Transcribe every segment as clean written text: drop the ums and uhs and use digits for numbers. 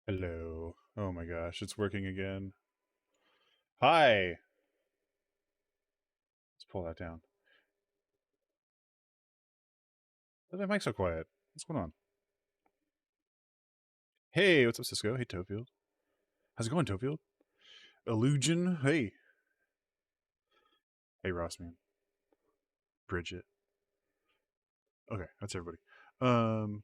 Hello. Oh my gosh, it's working again. Hi. Let's pull that down. Why is my mic so quiet? What's going on? Hey, what's up, Cisco? Hey, Tofield. How's it going, Tofield? Illusion. Hey. Hey, Rossman. Bridget. Okay, that's everybody. Um.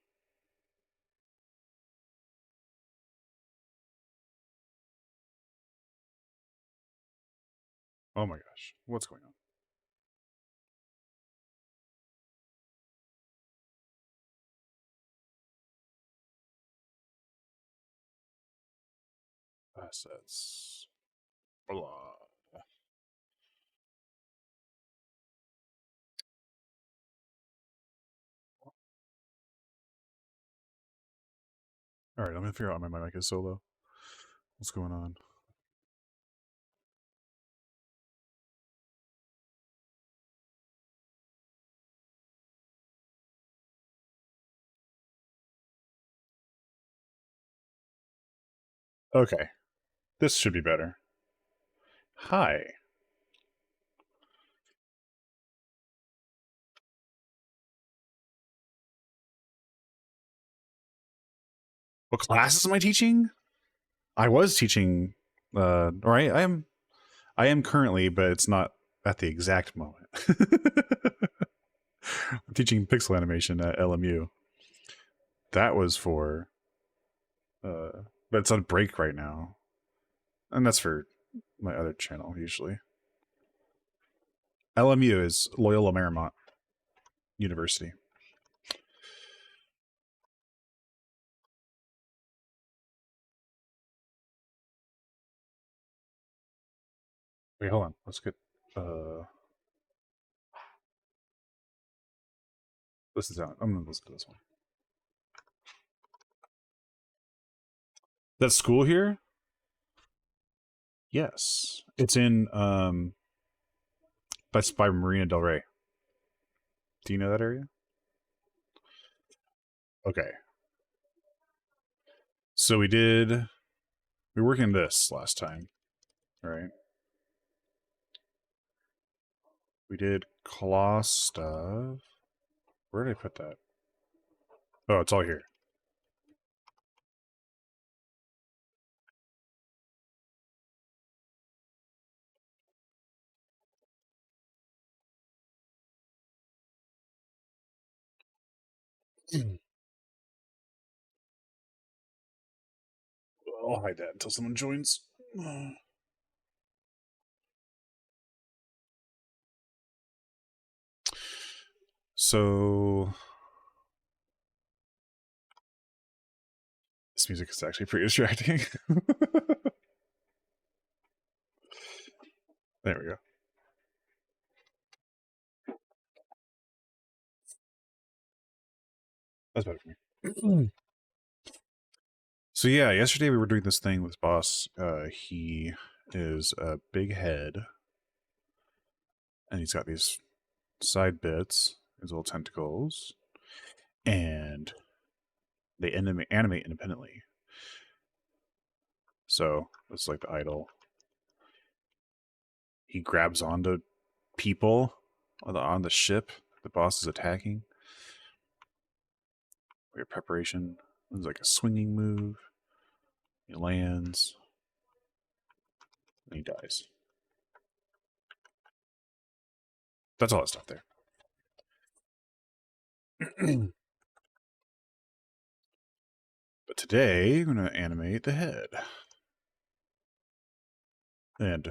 Oh my gosh, what's going on? Assets. Blah. All right, I'm gonna figure out why my mic is so low. What's going on? Okay, this should be better. Hi. What classes am I teaching? I was teaching, or I am currently, but it's not at the exact moment. I'm teaching pixel animation at LMU. That was for, but it's on break right now, and that's for my other channel usually. LMU is Loyola Marymount University. Wait, hold on. Let's get this is out. I'm gonna listen to this one. That school here? Yes, it's in by Marina Del Rey. Do you know that area? Okay, so we were working this last time, right? We did claw stuff. Where did I put that? Oh, it's all here. I'll hide that until someone joins. So this music is actually pretty distracting. There we go. That's better for me. So yeah, yesterday we were doing this thing with boss. He is a big head, and he's got these side bits, his little tentacles, and they animate independently. So it's like the idol. He grabs onto people on the ship the boss is attacking. Weird preparation. It's like a swinging move. He lands, and he dies. That's all that stuff there. But today, I'm going to animate the head. And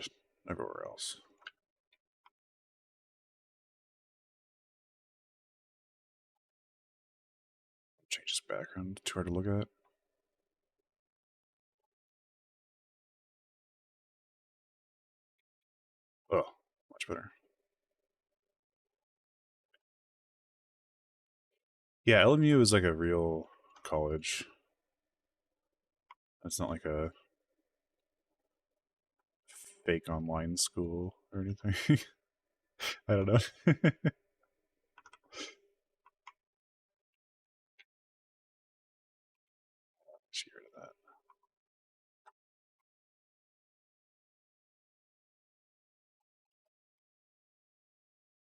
everywhere else. Change his background. Too hard to look at. Oh, much better. Yeah, LMU is like a real college. It's not like a fake online school or anything. I don't know. Just get rid of that.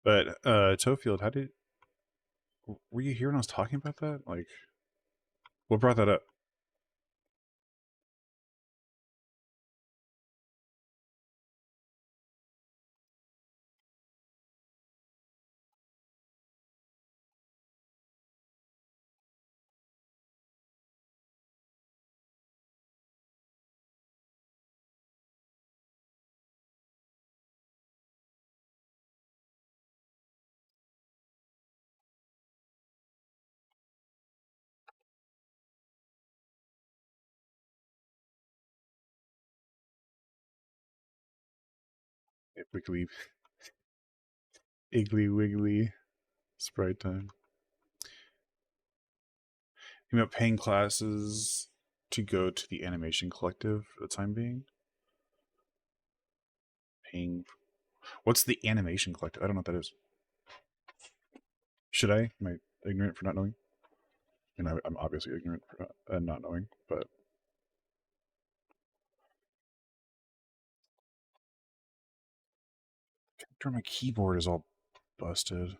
But Toefield, how did were you here when I was talking about that? Like, what brought that up? Wiggly, iggly wiggly, sprite time. You know, paying classes to go to the animation collective for the time being. Paying. What's the animation collective? I don't know what that is. Should I? Am I ignorant for not knowing? And I'm obviously ignorant for not knowing, but my keyboard is all busted.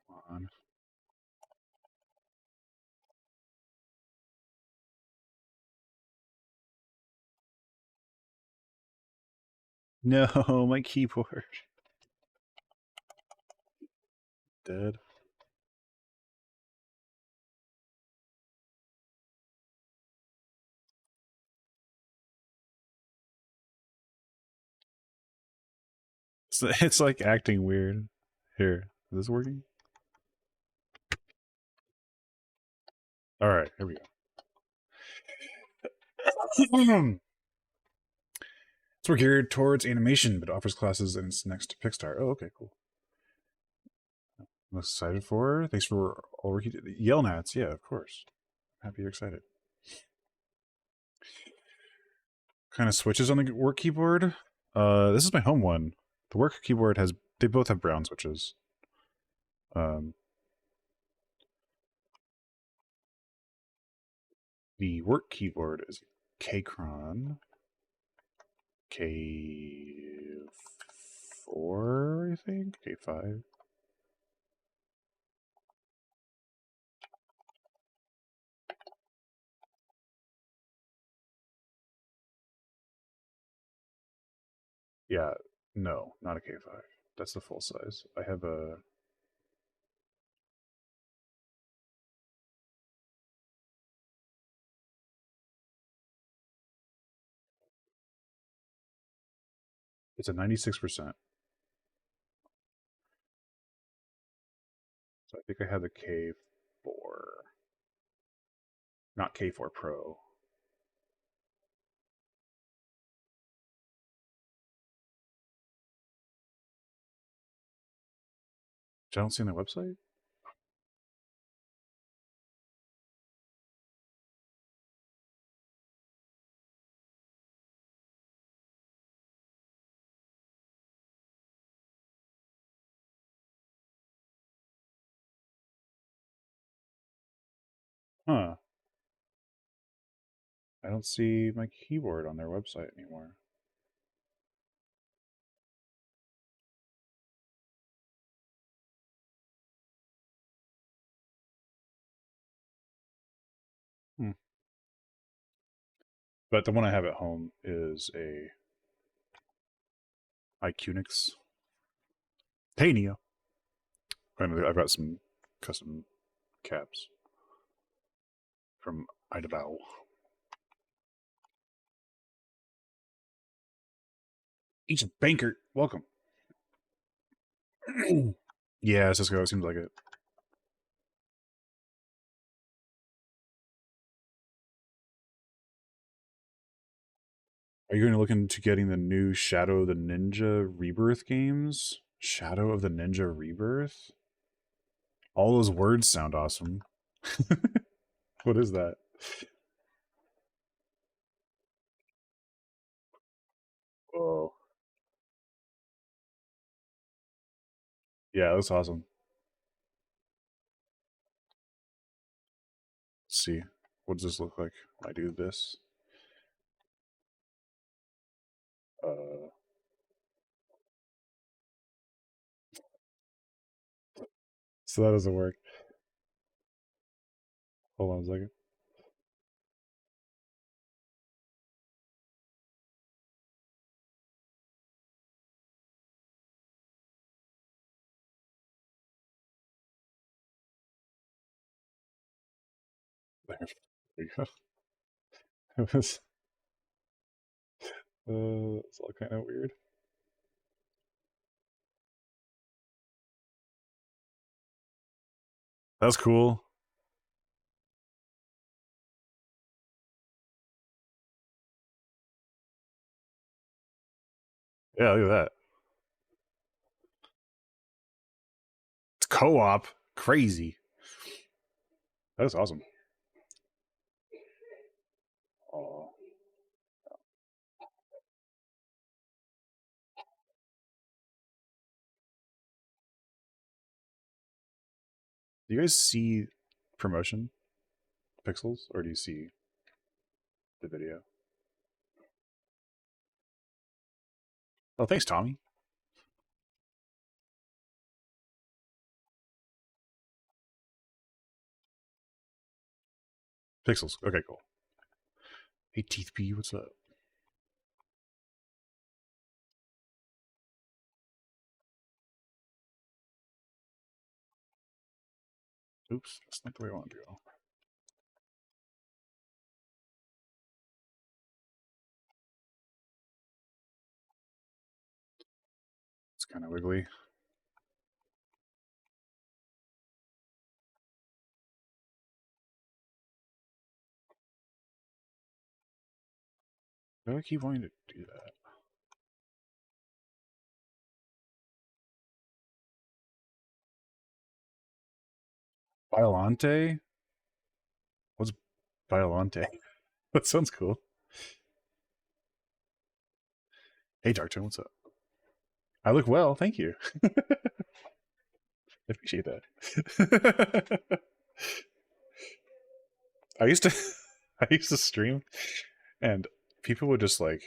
Come on. No, my keyboard. Dead. It's like acting weird. Here, is this working? All right, here we go. It's more geared towards animation, but offers classes in its next Pixar. Oh, okay, cool. I'm excited for. Thanks for all yell nats. Yeah, of course. Happy you're excited. Kind of switches on the work keyboard. This is my home one. The work keyboard has. They both have brown switches. Um, the work keyboard is Kcron K4, I think K5. Yeah, no, not a K5. That's the full size. I have a. It's a 96%. So I think I have the K4, not K4 Pro. Which I don't see on their website. Huh. I don't see my keyboard on their website anymore. Hmm. But the one I have at home is a iQnix. Hey, Neo. I've got some custom caps from Idabao. Each banker. Welcome. Yeah, Cisco. Seems like it. Are you going to look into getting the new Shadow of the Ninja Rebirth games? Shadow of the Ninja Rebirth? All those words sound awesome. What is that? Oh, Yeah, that's awesome. Let's see. What does this look like when I do this? Uh, so that doesn't work. Hold on a second. There we go. It was, it's all kind of weird. That's cool. Yeah, look at that. It's co-op. Crazy. That's awesome. Oh, do you guys see promotion pixels, or do you see the video? Oh, thanks, Tommy. Pixels. Okay, cool. Hey, Teeth P, what's up? Oops, that's not the way I want to go. It's kind of wiggly. Do I keep wanting to do that? Violante? What's Violante? That sounds cool. Hey, Darkton, what's up? I look well, thank you. I appreciate that. I used to, I used to stream, and people would just like,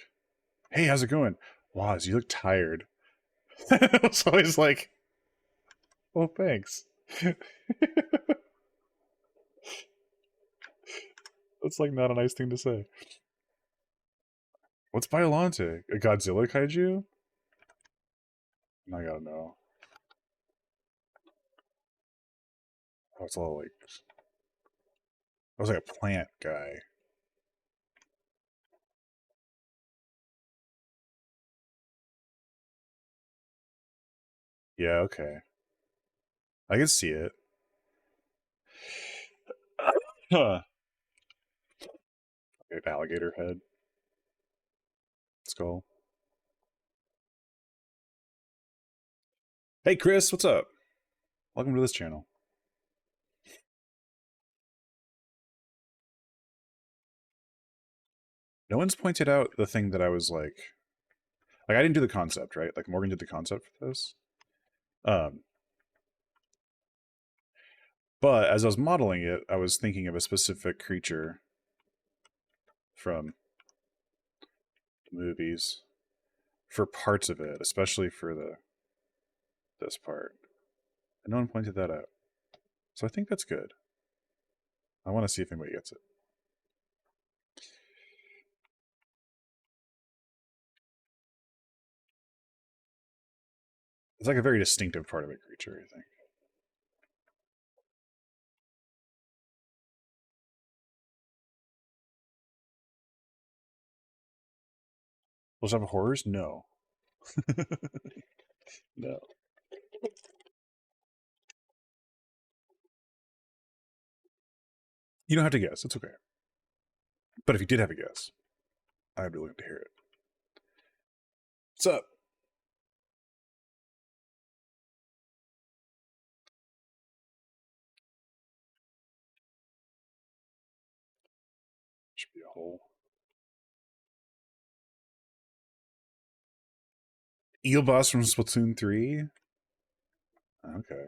"Hey, how's it going? Waz, you look tired." I was always like, "Oh, thanks." That's like not a nice thing to say. What's Biolante? A Godzilla kaiju? I gotta know. Oh, it's all like I was like a plant guy. Yeah, okay. I can see it. Huh. An alligator head skull. Hey, Chris, what's up? Welcome to this channel. No one's pointed out the thing that I was like I didn't do the concept, right? Like Morgan did the concept for this. Um, but as I was modeling it, I was thinking of a specific creature from the movies for parts of it, especially for the this part. And no one pointed that out. So I think that's good. I want to see if anybody gets it. It's like a very distinctive part of a creature, I think. Will have horrors? No. No. You don't have to guess. It's okay. But if you did have a guess, I'd be willing to hear it. What's up? Should be a hole. Eel boss from Splatoon 3? Okay.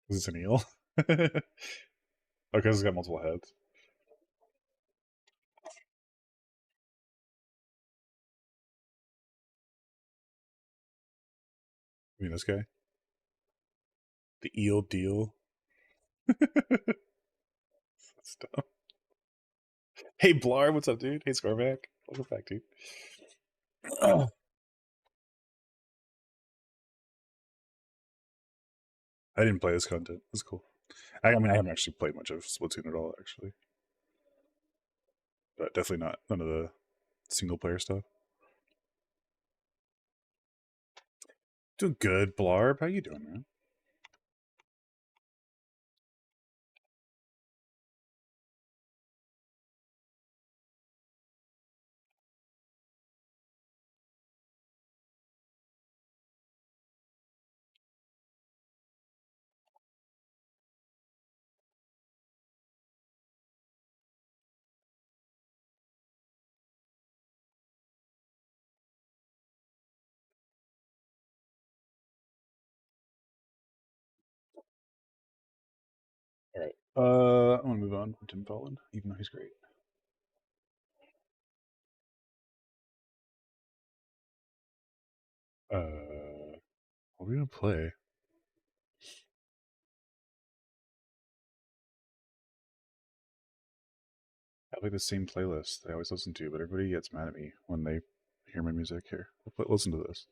Is this an eel? Okay, it's got multiple heads. I mean, this guy? The eel deal? That's dumb. Hey, Blar, what's up, dude? Hey, Scarback. Welcome back, dude. I didn't play this content. It's cool. I mean, I haven't actually played much of Splatoon at all, actually. But definitely not none of the single player stuff. Doing good, Blarb. How you doing, man? All right. I want to move on from Tim Folland, even though he's great. What are we gonna play? I have like the same playlist I always listen to, but everybody gets mad at me when they hear my music. Here, listen to this.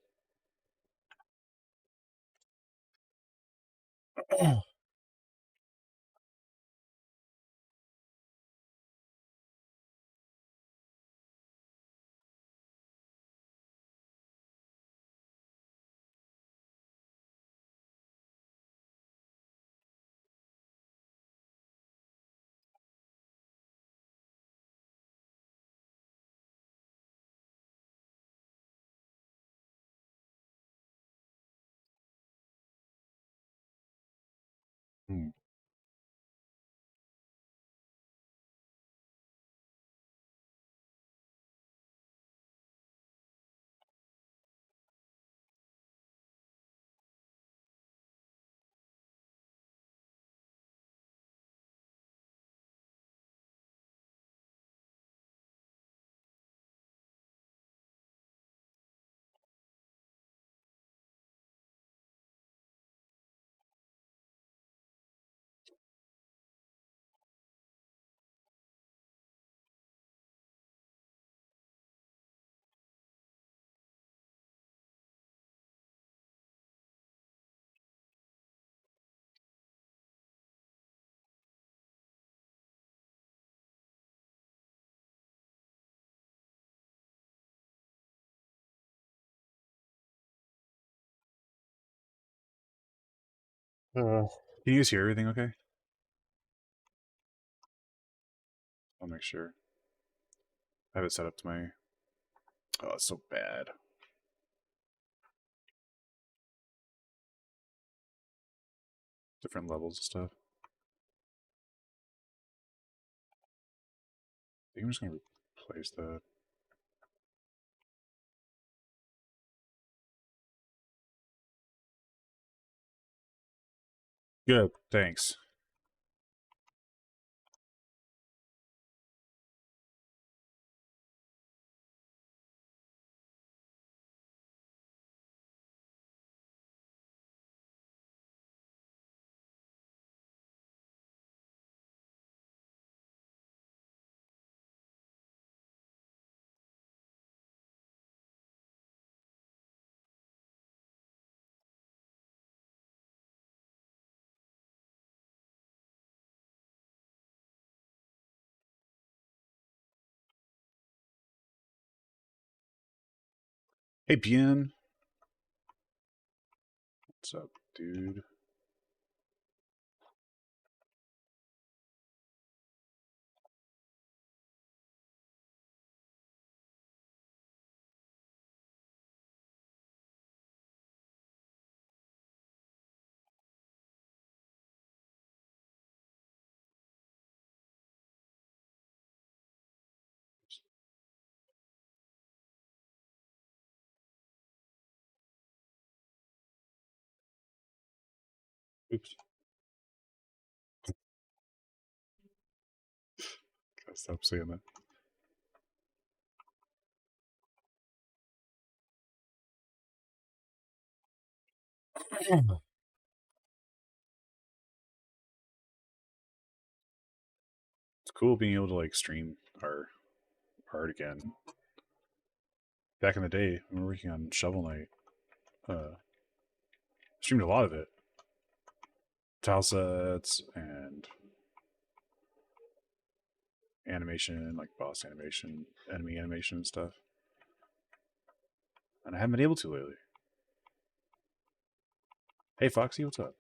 Hmm. Can you guys hear everything okay? I'll make sure. I have it set up to my. Oh, it's so bad. Different levels and stuff. I think I'm just gonna replace that. Good, thanks. Hey, Bien. What's up, dude? Oops. Gotta stop saying that. It's cool being able to like stream our art again. Back in the day, when we were working on Shovel Knight, streamed a lot of it. Tile sets and animation, like boss animation, enemy animation and stuff. And I haven't been able to lately. Hey Foxy, what's up?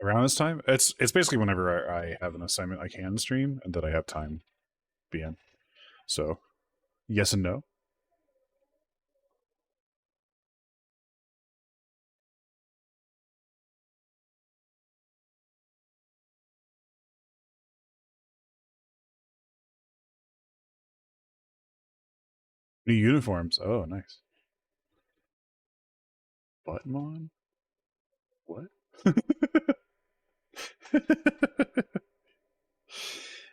Around this time, it's basically whenever I have an assignment I can stream and that I have time be in. So yes and no. New uniforms. Oh, nice. Buttonmon? What?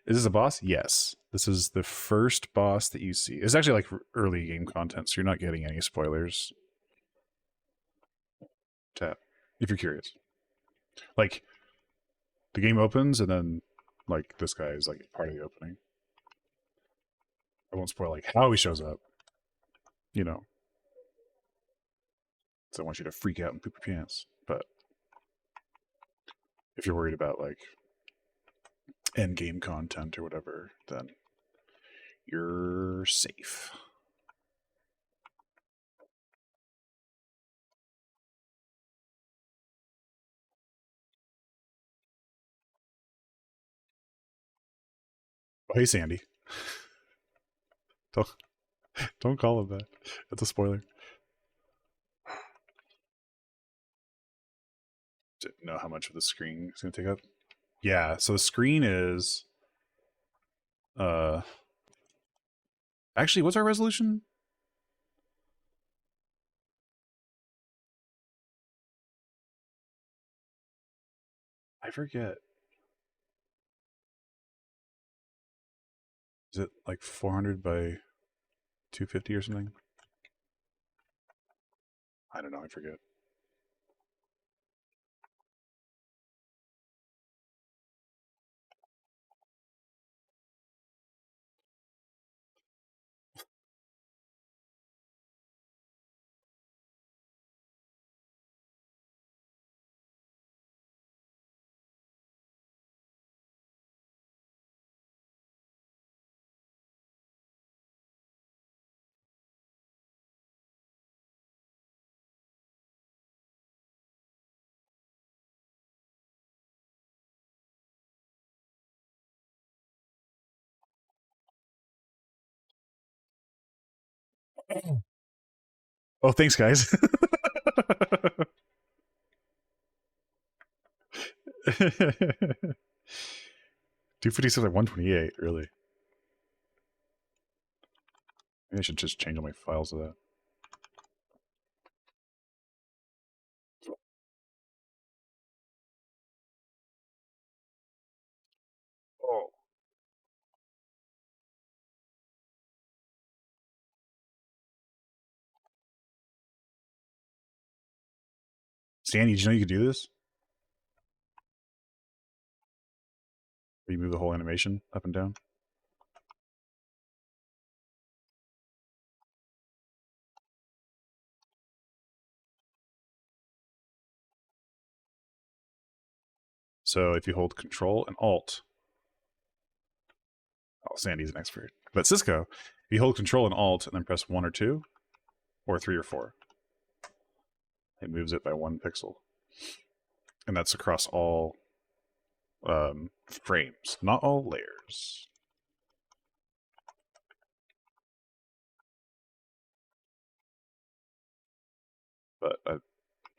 Is this a boss? Yes. This is the first boss that you see. It's actually like early game content, so you're not getting any spoilers. Tap if you're curious. Like the game opens and then like this guy is like part of the opening. I won't spoil like how he shows up. You know, so I want you to freak out and poop your pants. But if you're worried about like end game content or whatever, then you're safe. Oh, hey Sandy. Don't don't call him that. That's a spoiler. Didn't know how much of the screen is going to take up. Yeah, so the screen is uh actually what's our resolution? I forget. Is it like 400 by 250 or something? I don't know, I forget. Oh, thanks guys. 256 like 128, really. Maybe I should just change all my files to that. Oh. Sandy, did you know you could do this? Where you move the whole animation up and down? So if you hold Control and Alt, oh, Sandy's an expert. But Cisco, if you hold Control and Alt and then press 1 or 2, or 3 or 4, it moves it by 1 pixel. And that's across all frames, not all layers. But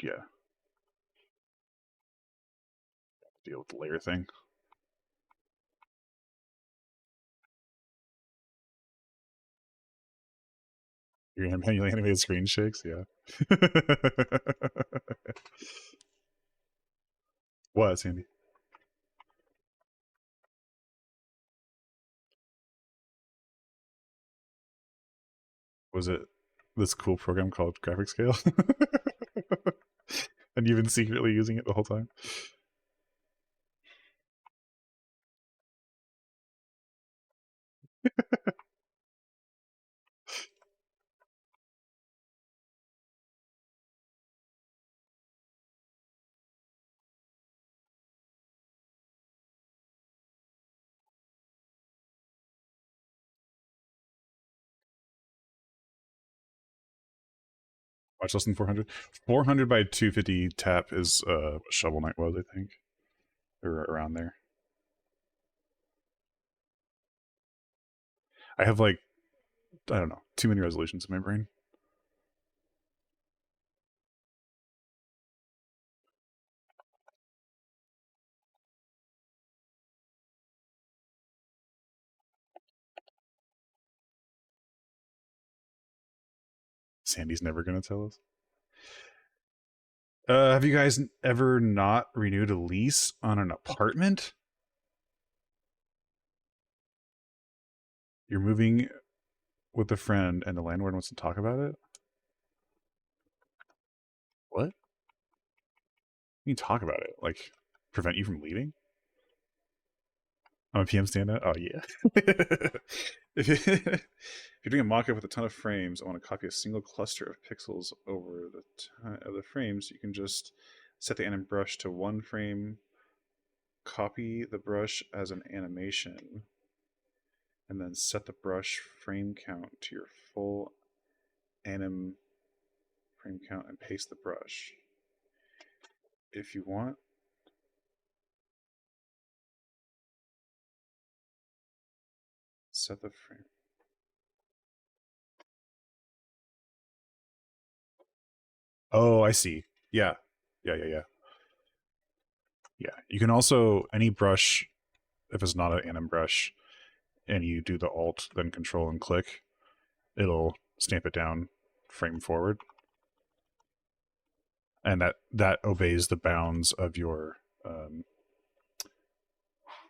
yeah, deal with the layer thing. Your manually animated screen shakes, yeah. What, Sandy? Was it this cool program called Graphic Scale? And you've been secretly using it the whole time? Much less than 400. 400 by 250 tap is what Shovel Knight was, I think, or around there. I have like, I don't know, too many resolutions in my brain. Sandy's never gonna tell us. Have you guys ever not renewed a lease on an apartment? You're moving with a friend and the landlord wants to talk about it? What? You can talk about it. Like, prevent you from leaving? I'm a PM stand-up? Oh, yeah. if you're doing a mock-up with a ton of frames, I want to copy a single cluster of pixels over the frames. You can just set the anim brush to one frame, copy the brush as an animation, and then set the brush frame count to your full anim frame count and paste the brush. If you want, set the frame. Oh, I see. Yeah. Yeah. Yeah. You can also, any brush, if it's not an anim brush, and you do the alt, then control and click, it'll stamp it down frame forward. And that obeys the bounds of your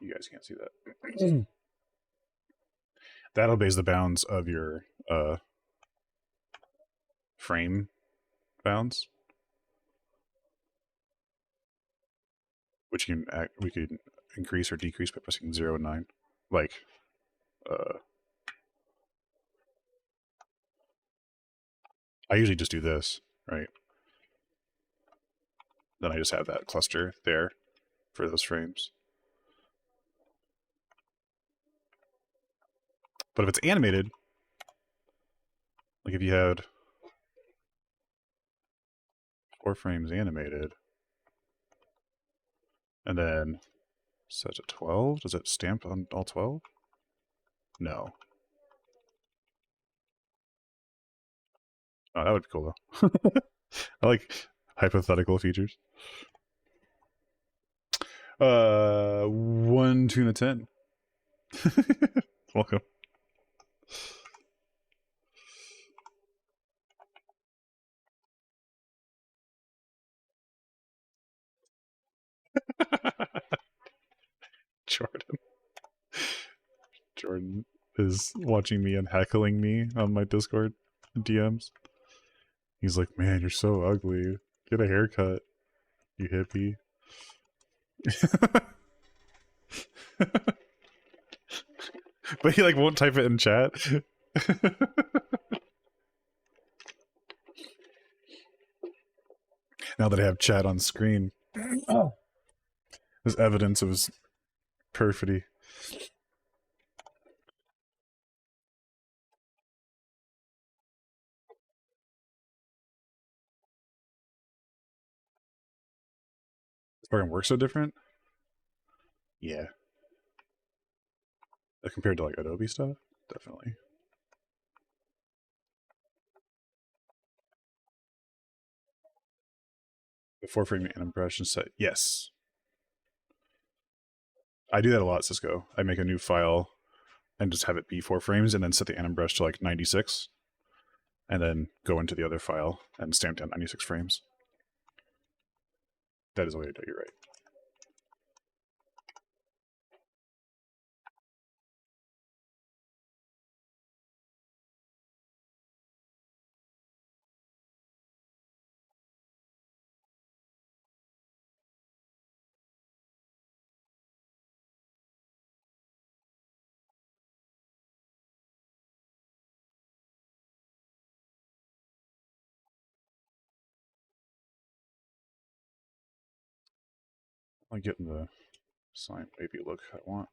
you guys can't see that. That obeys the bounds of your frame bounds, which we could increase or decrease by pressing 0 and 9. Like I usually just do this, right? Then I just have that cluster there for those frames. But if it's animated, like if you had 4 frames animated, and then set to 12, does it stamp on all 12? No. Oh, that would be cool though. I like hypothetical features. 1 tuna 10. Welcome. Jordan. Jordan is watching me and heckling me on my Discord DMs. He's like, "Man, you're so ugly. Get a haircut, you hippie." But he like won't type it in chat. Now that I have chat on screen, there's evidence of his perfidy. This program works so different. Yeah, compared to like Adobe stuff, definitely. The 4 frame anim brush and set. Yes, I do that a lot. Cisco. I make a new file and just have it be 4 frames, and then set the anim brush to like 96, and then go into the other file and stamp down 96 frames. That is the way to do it. You're right. I'm getting the sign baby look I want.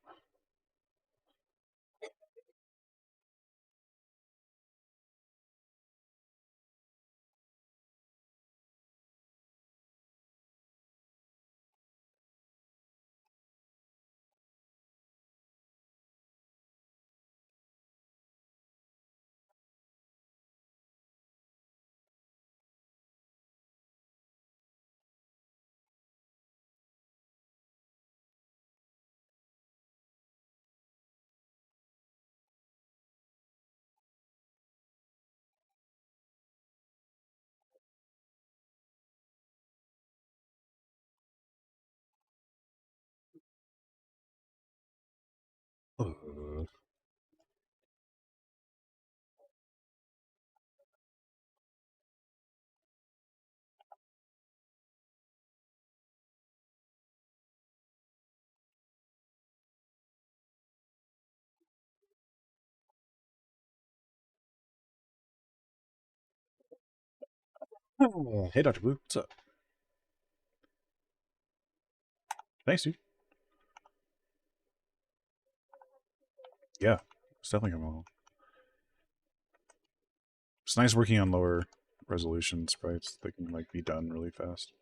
Hey, Dr. Blue, what's up? Thanks, dude. Yeah, it's definitely coming along. It's nice working on lower resolution sprites. They can like be done really fast.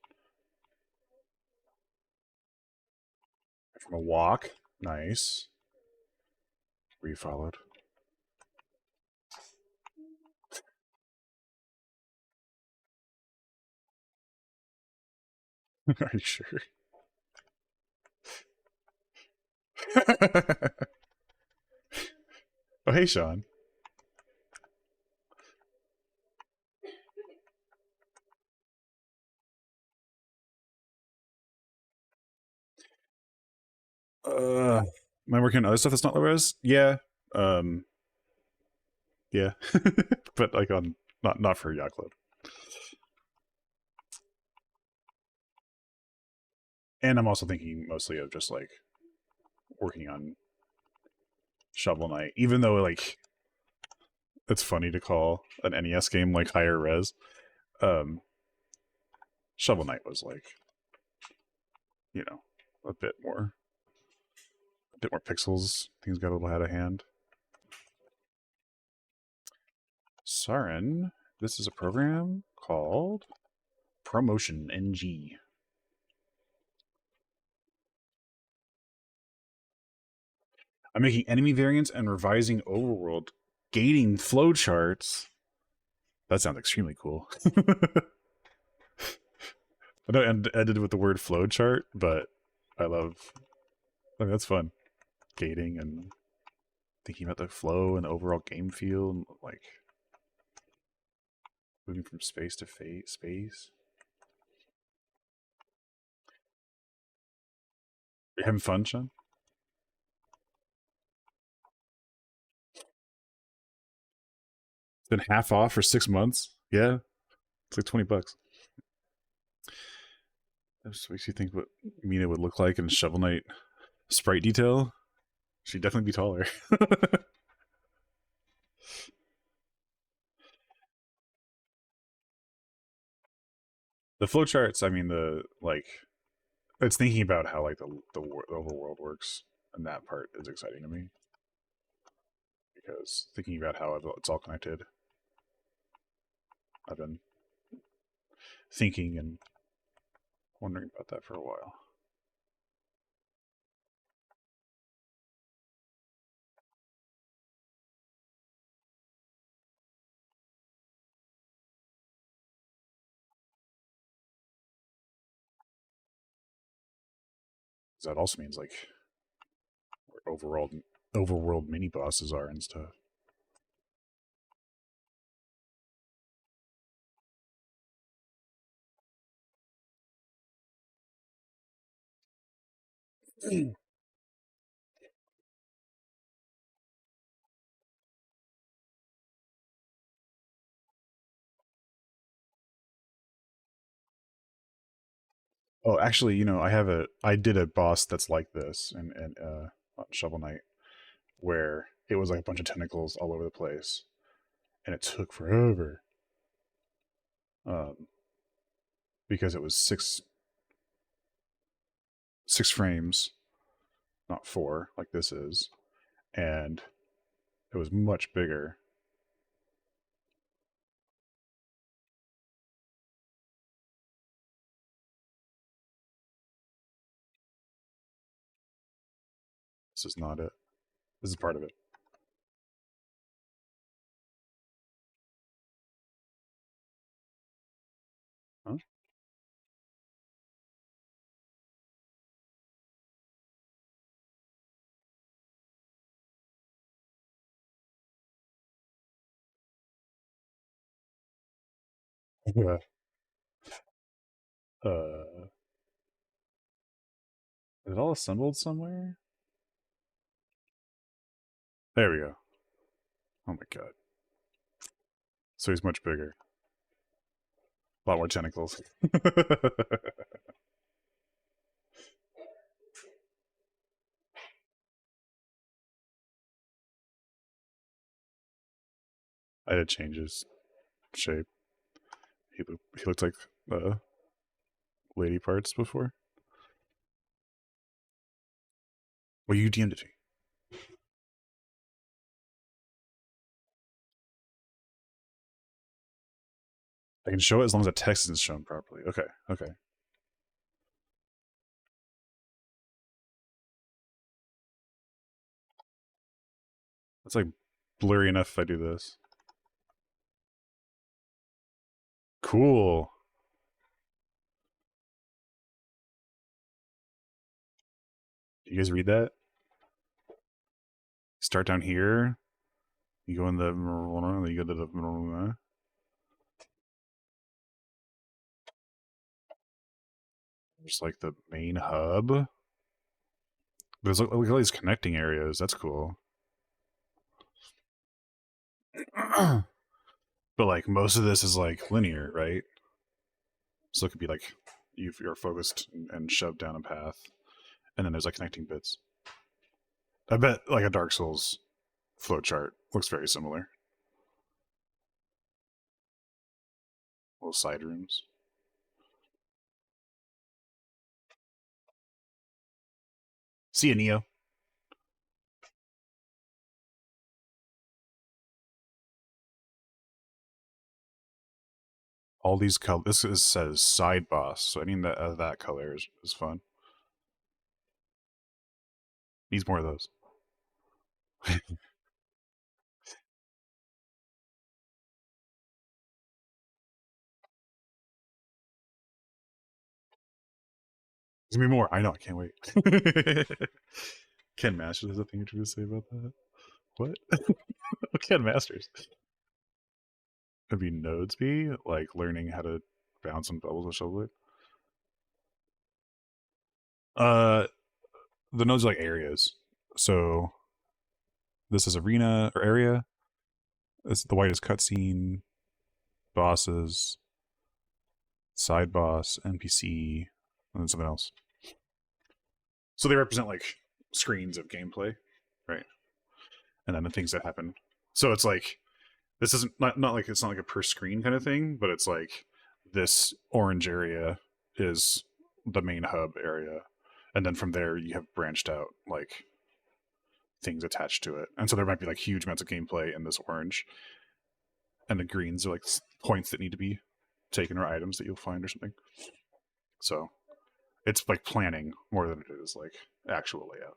From a walk, nice. Refollowed. Are you sure? Oh, hey, Sean. Am I working on other stuff that's not low res? Yeah. Um, yeah. But like on not for yacht load. And I'm also thinking mostly of just like working on Shovel Knight, even though like it's funny to call an NES game like higher res. Um, Shovel Knight was like, you know, a bit more pixels. Things got a little out of hand. Sarin, this is a program called Promotion NG. I'm making enemy variants and revising overworld gating flowcharts. That sounds extremely cool. I know it ended with the word flowchart, but I mean, that's fun. Gating and thinking about the flow and the overall game feel and like moving from space to space. You having fun, Sean? It's been half off for 6 months. Yeah, it's like $20. That just makes you think what Mina would look like in Shovel Knight sprite detail. She'd definitely be taller. The flowcharts, I mean, the like, it's thinking about how like the overworld works, and that part is exciting to me because thinking about how it's all connected. I've been thinking and wondering about that for a while. That also means like where overworld mini bosses are and stuff. Oh, actually, I did a boss that's like this on Shovel Knight, where it was like a bunch of tentacles all over the place, and it took forever. Um, because it was six frames, not four, like this is, and it was much bigger. This is not it. This is part of it. Huh? Yeah. Uh, is it all assembled somewhere? There we go. Oh my god. So he's much bigger. A lot more tentacles. I had to change his shape. He looked like lady parts before. Well, you DM'd it to me. I can show it as long as the text isn't shown properly. Okay, okay. It's like blurry enough if I do this. Cool. You guys read that? Start down here. You go in the. You go to the. Just like the main hub. There's look at all these connecting areas. That's cool. But like most of this is like linear, right? So it could be like you're focused and shoved down a path, and then there's like connecting bits. I bet like a Dark Souls flowchart looks very similar. Little side rooms. See you, Neo. All these colors. Says side boss, so any that color is fun. Needs more of those. There's gonna be more. I know. I can't wait. Ken Masters has a thing or two to say about that. What? Ken Masters. Would be nodes be like learning how to bounce on bubbles with shovel? Uh, the nodes are like areas. So this is arena or area. This is the whitest cutscene, bosses, side boss, NPC, and then something else. So they represent like screens of gameplay, right? And then the things that happen. So it's like this isn't not like it's not like a per screen kind of thing, but it's like this orange area is the main hub area, and then from there you have branched out like things attached to it, and so there might be like huge amounts of gameplay in this orange, and the greens are like points that need to be taken or items that you'll find or something. So it's like planning more than it is like actual layout.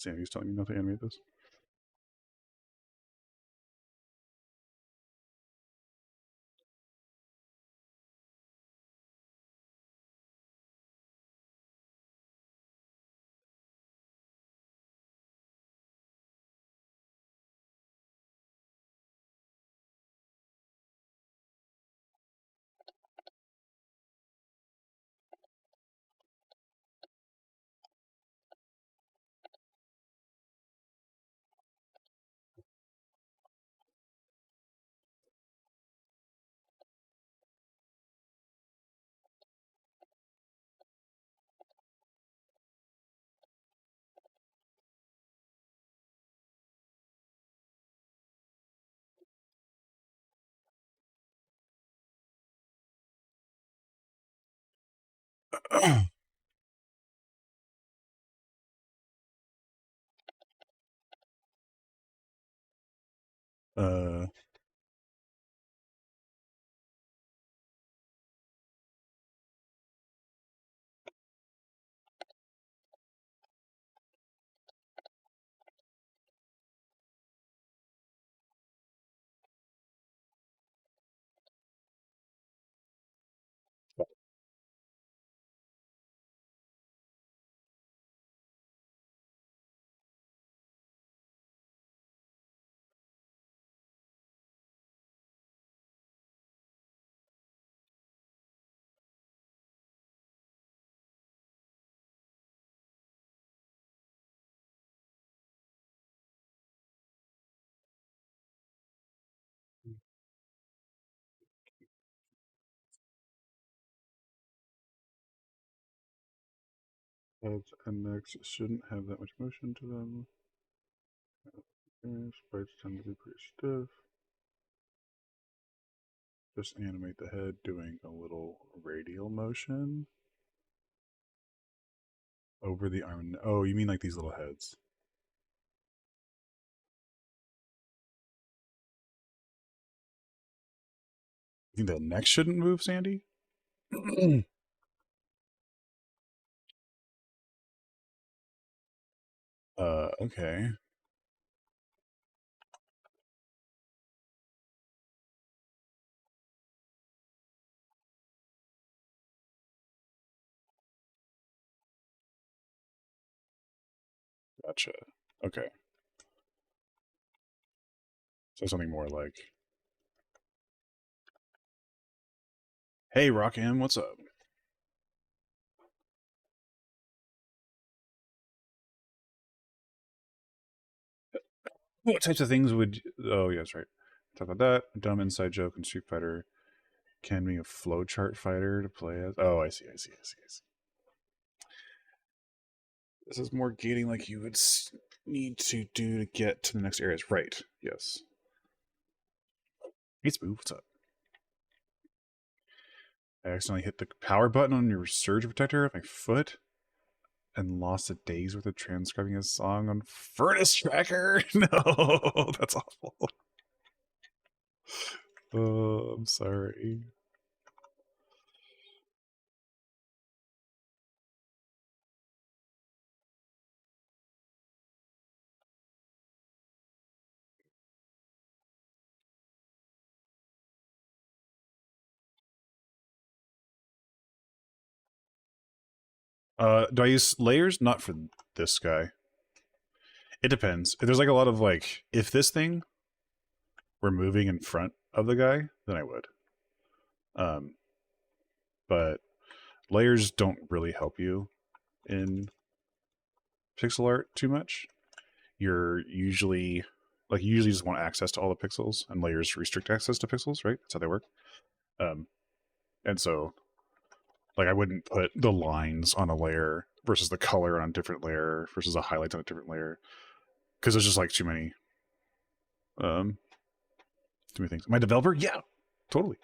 Sandy's telling me not to animate this. uh, heads and necks shouldn't have that much motion to them. Sprites tend to be pretty stiff. Just animate the head doing a little radial motion over the arm. Oh, you mean like these little heads? You think the neck shouldn't move, Sandy? Okay. Gotcha. Okay. So something more like, hey, Rockham, what's up? What types of things would? Oh, yes, right. Talk about that. Dumb inside joke in Street Fighter. Can be a flowchart fighter to play as. Oh, I see. I see. This is more gating like you would need to do to get to the next areas. Right. Yes. Hey, Spoo, what's up? I accidentally hit the power button on your surge protector of my foot and lost a day's worth of transcribing his song on Furnace Tracker. No, that's awful. Oh, I'm sorry. Do I use layers? Not for this guy. It depends. If there's like a lot of like, if this thing were moving in front of the guy, then I would. Um, but layers don't really help you in pixel art too much. You're usually like you usually just want access to all the pixels, and layers restrict access to pixels, right? That's how they work. Um, and so like I wouldn't put the lines on a layer versus the color on a different layer versus the highlights on a different layer because there's just like um too many things. Am I a developer? Yeah, totally.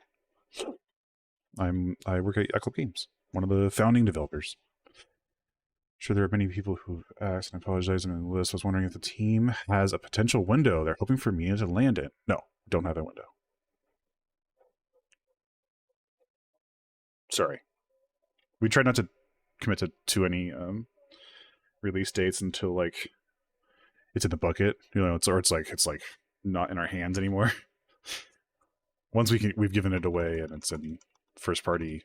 I work at Eclipse Games, one of the founding developers. Sure, there are many people who've asked and apologized in the list. I was wondering if the team has a potential window they're hoping for me to land in. No, don't have a window. Sorry. We try not to commit to any release dates until like it's in the bucket, you know, it's like not in our hands anymore. Once we've given it away and it's in first party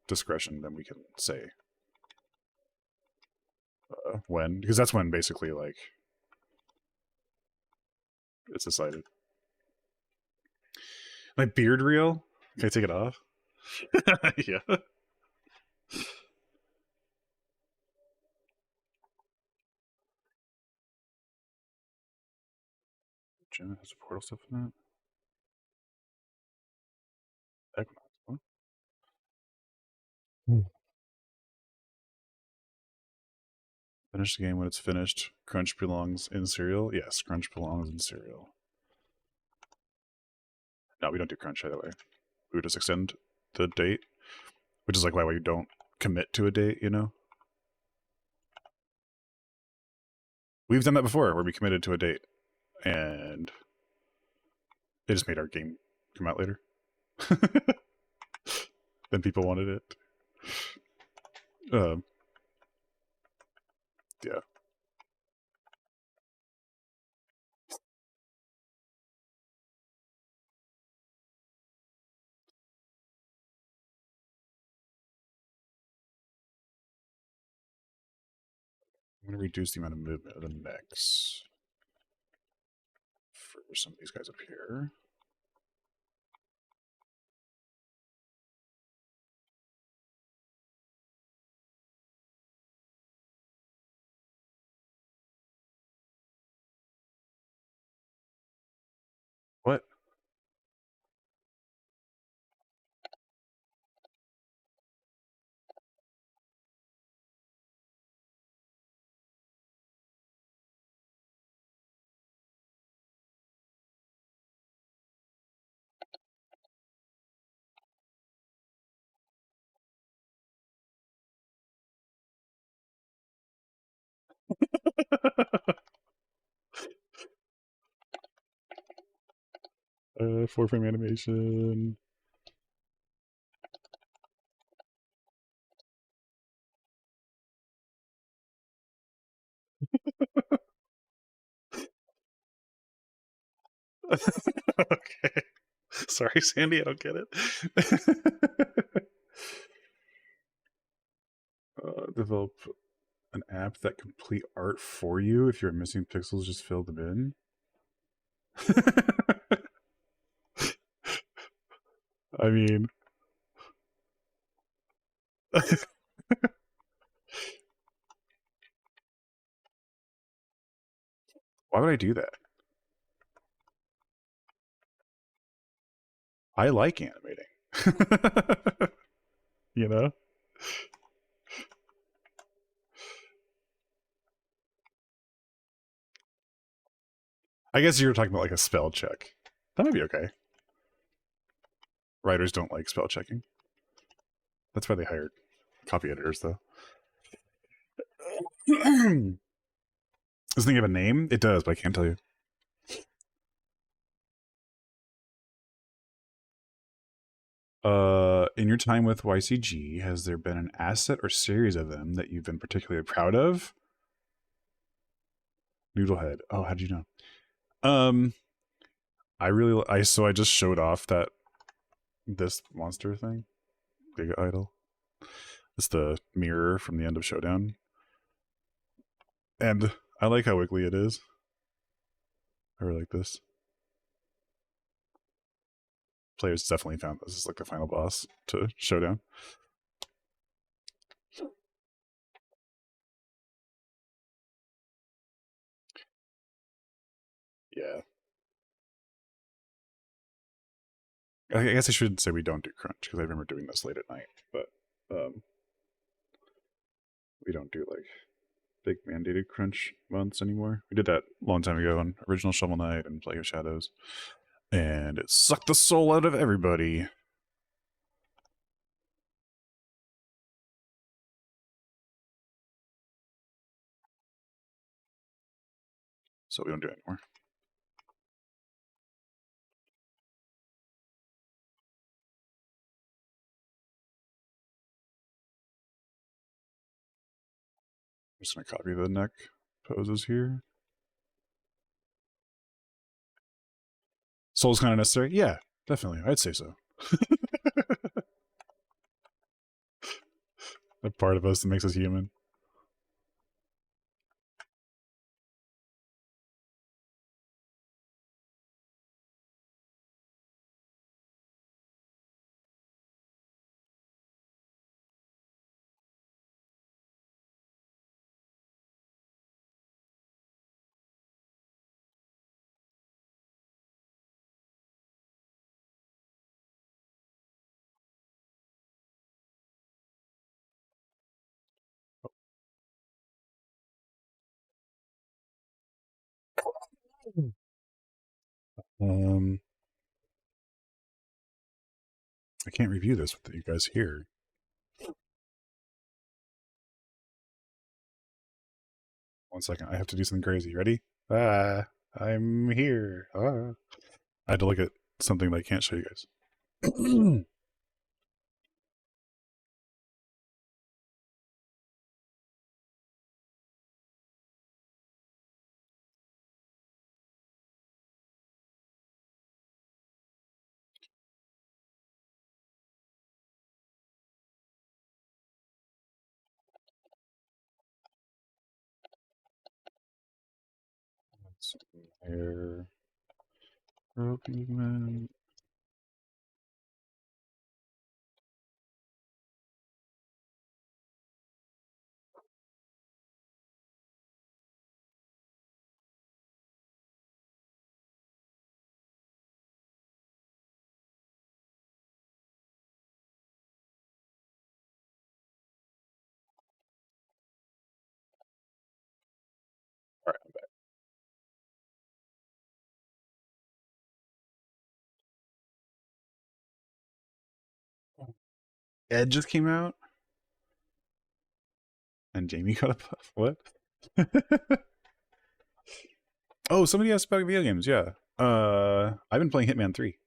discretion, then we can say when, because that's when basically like it's decided. My beard real? Can I take it off? Yeah. Jenna has a portal stuff in that. Equinox. What? Finish the game when it's finished. Crunch belongs in cereal. Yes, crunch belongs in cereal. No, we don't do crunch either way. We would just extend the date, which is like why we don't commit to a date, you know? We've done that before where we committed to a date and it just made our game come out later. Then people wanted it. Um, yeah. I'm going to reduce the amount of movement of the mix for some of these guys up here. What? Four frame animation. Okay. Sorry, Sandy, I don't get it. Develop an app that complete art for you. If you're missing pixels, just fill them in. I mean, why would I do that? I like animating. You know? I guess you were talking about like a spell check. That might be okay. Writers don't like spell checking. That's why they hired copy editors, though. Does this thing have a name? It does, but I can't tell you. In your time with YCG, has there been an asset or series of them that you've been particularly proud of? Noodlehead. Oh, how'd you know? Um, I just showed off that this monster thing, Big Idol. It's the mirror from the end of Showdown, and I like how wiggly it is. I really like this. Players definitely found this is like the final boss to Showdown. Yeah. I guess I should say we don't do crunch because I remember doing this late at night, but we don't do like big mandated crunch months anymore. We did that a long time ago on original Shovel Knight and Plague of Shadows, and it sucked the soul out of everybody. So we don't do it anymore. I'm just gonna copy the neck poses here. Soul's kind of necessary. Yeah, definitely. I'd say so. A part of us that makes us human. Um, I can't review this with you guys here. One second, I have to do something crazy. Ready? Ah, I'm here. Ah. I had to look at something that I can't show you guys. Hair, man. All right. Ed just came out, and Jamie got a puff. What? Oh, somebody asked about video games. Yeah. I've been playing Hitman 3,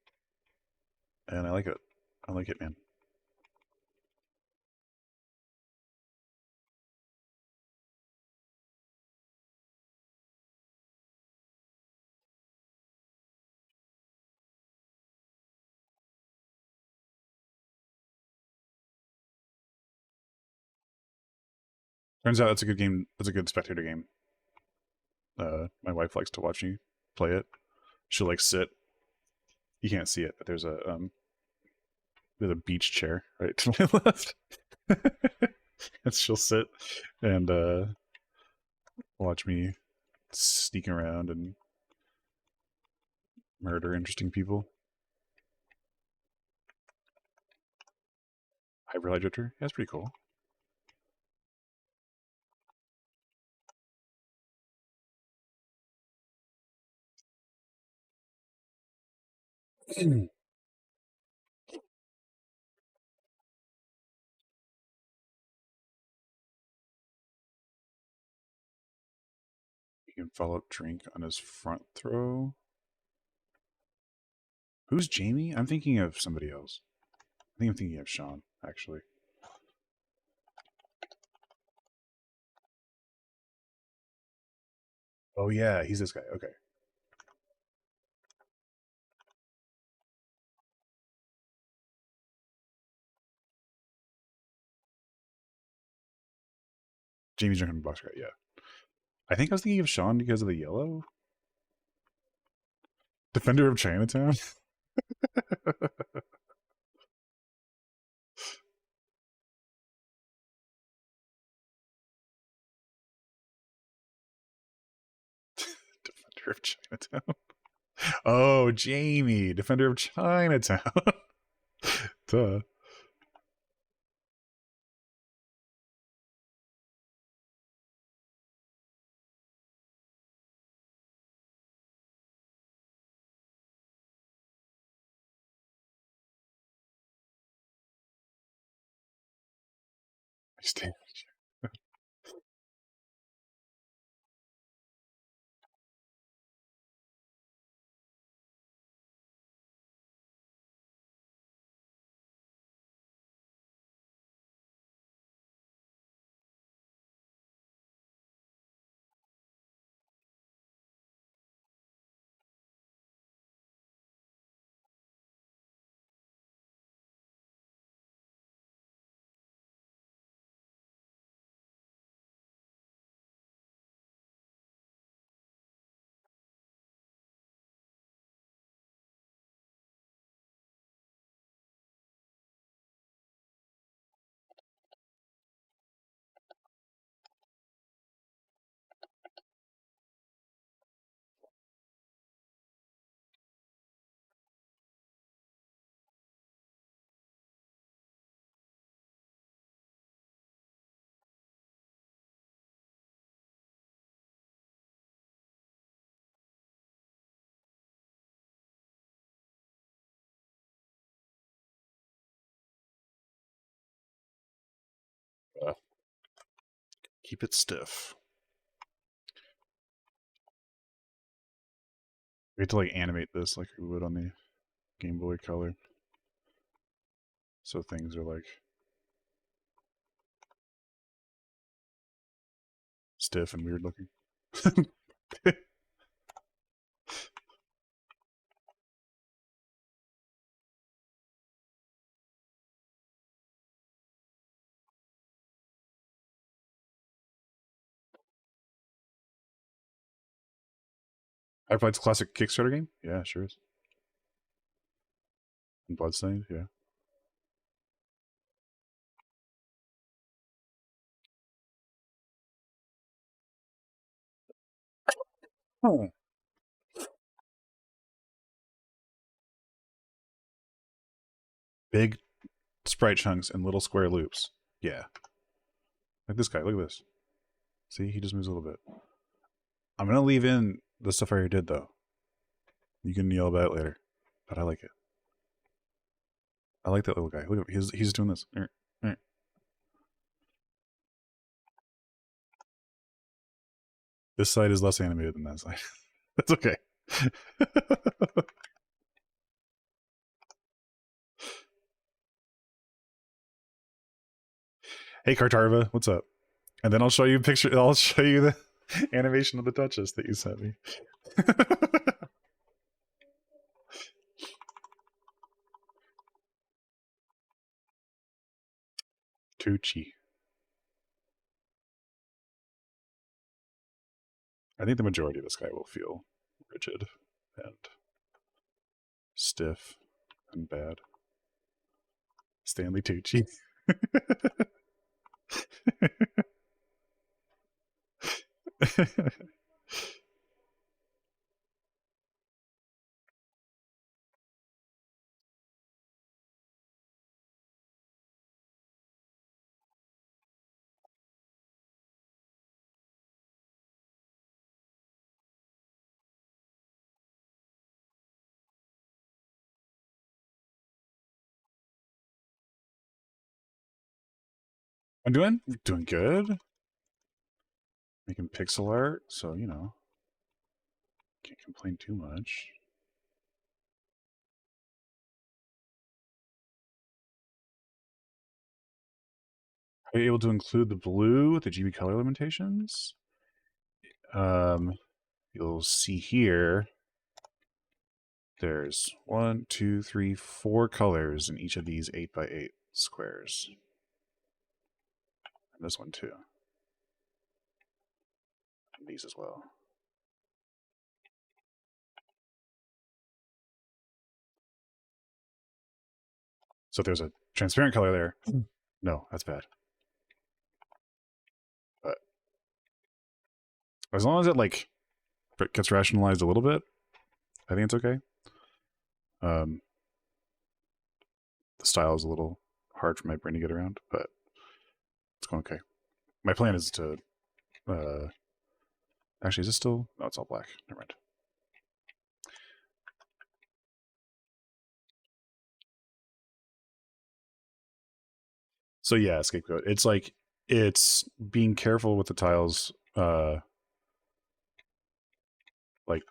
and I like it. I like Hitman. Turns out it's a good game. It's a good spectator game. My wife likes to watch me play it. She'll like sit. You can't see it, but there's a beach chair right to my left, and she'll sit and watch me sneak around and murder interesting people. Hyper Drifter. Yeah, that's pretty cool. You can follow up drink on his front throw. Who's Jamie? I'm thinking of somebody else. I think I'm thinking of Sean, actually. Oh yeah, he's this guy. Okay. Jamie's drinking box guy, yeah. I think I was thinking of Sean because of the yellow. Defender of Chinatown. Defender of Chinatown. Oh, Jamie, Defender of Chinatown. Duh. I stand. Keep it stiff. We have to like animate this like we would on the Game Boy Color. So things are like stiff and weird looking. Hyperlight's classic Kickstarter game? Yeah, sure is. And Bloodstained, yeah. Oh. Big sprite chunks and little square loops. Yeah. Like this guy, look at this. See, he just moves a little bit. I'm gonna leave in the stuff I already did though. You can yell about it later. But I like it. I like that little guy. Look at him. He's doing this. This side is less animated than that side. That's okay. Hey Kartarva, what's up? And then I'll show you a picture. I'll show you the animation of the touches that you sent me. Tucci. I think the majority of this guy will feel rigid and stiff and bad. Stanley Tucci. I'm doing good. Making pixel art, so you know, can't complain too much. Are you able to include the blue with the GB color limitations? You'll see here there's 1, 2, 3, 4 colors in each of these 8x8 squares. And this one too. And these as well. So if there's a transparent color there, no, that's bad. But as long as it like gets rationalized a little bit, I think it's okay. The style is a little hard for my brain to get around, but it's going okay. My plan is to actually, is this still? No, it's all black. Never mind. So yeah, scapegoat. It's like it's being careful with the tiles. Like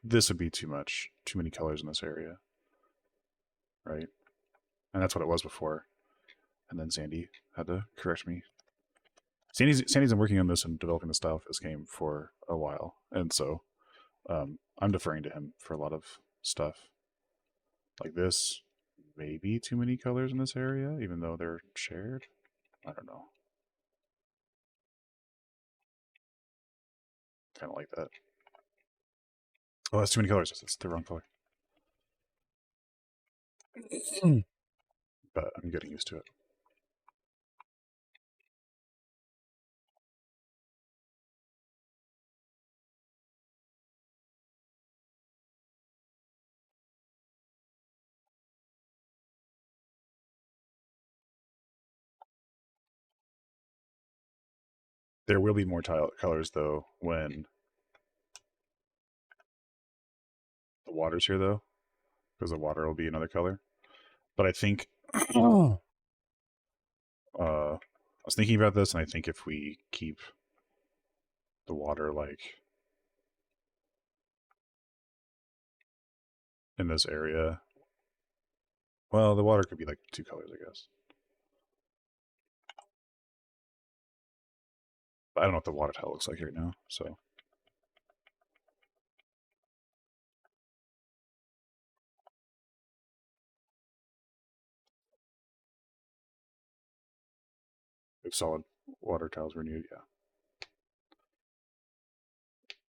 this would be too much, too many colors in this area, right? And that's what it was before. And then Sandy had to correct me. Sandy's been working on this and developing the style for this game for a while, and so I'm deferring to him for a lot of stuff. Like this, maybe too many colors in this area, even though they're shared. I don't know. Kind of like that. Oh, that's too many colors. It's the wrong color. But I'm getting used to it. There will be more colors though when the water's here though, because the water will be another color. But I think I was thinking about this, and I think if we keep the water like in this area. Well, the water could be like 2 colors, I guess. But I don't know what the water tile looks like right now, so. If solid water tiles were needed, yeah.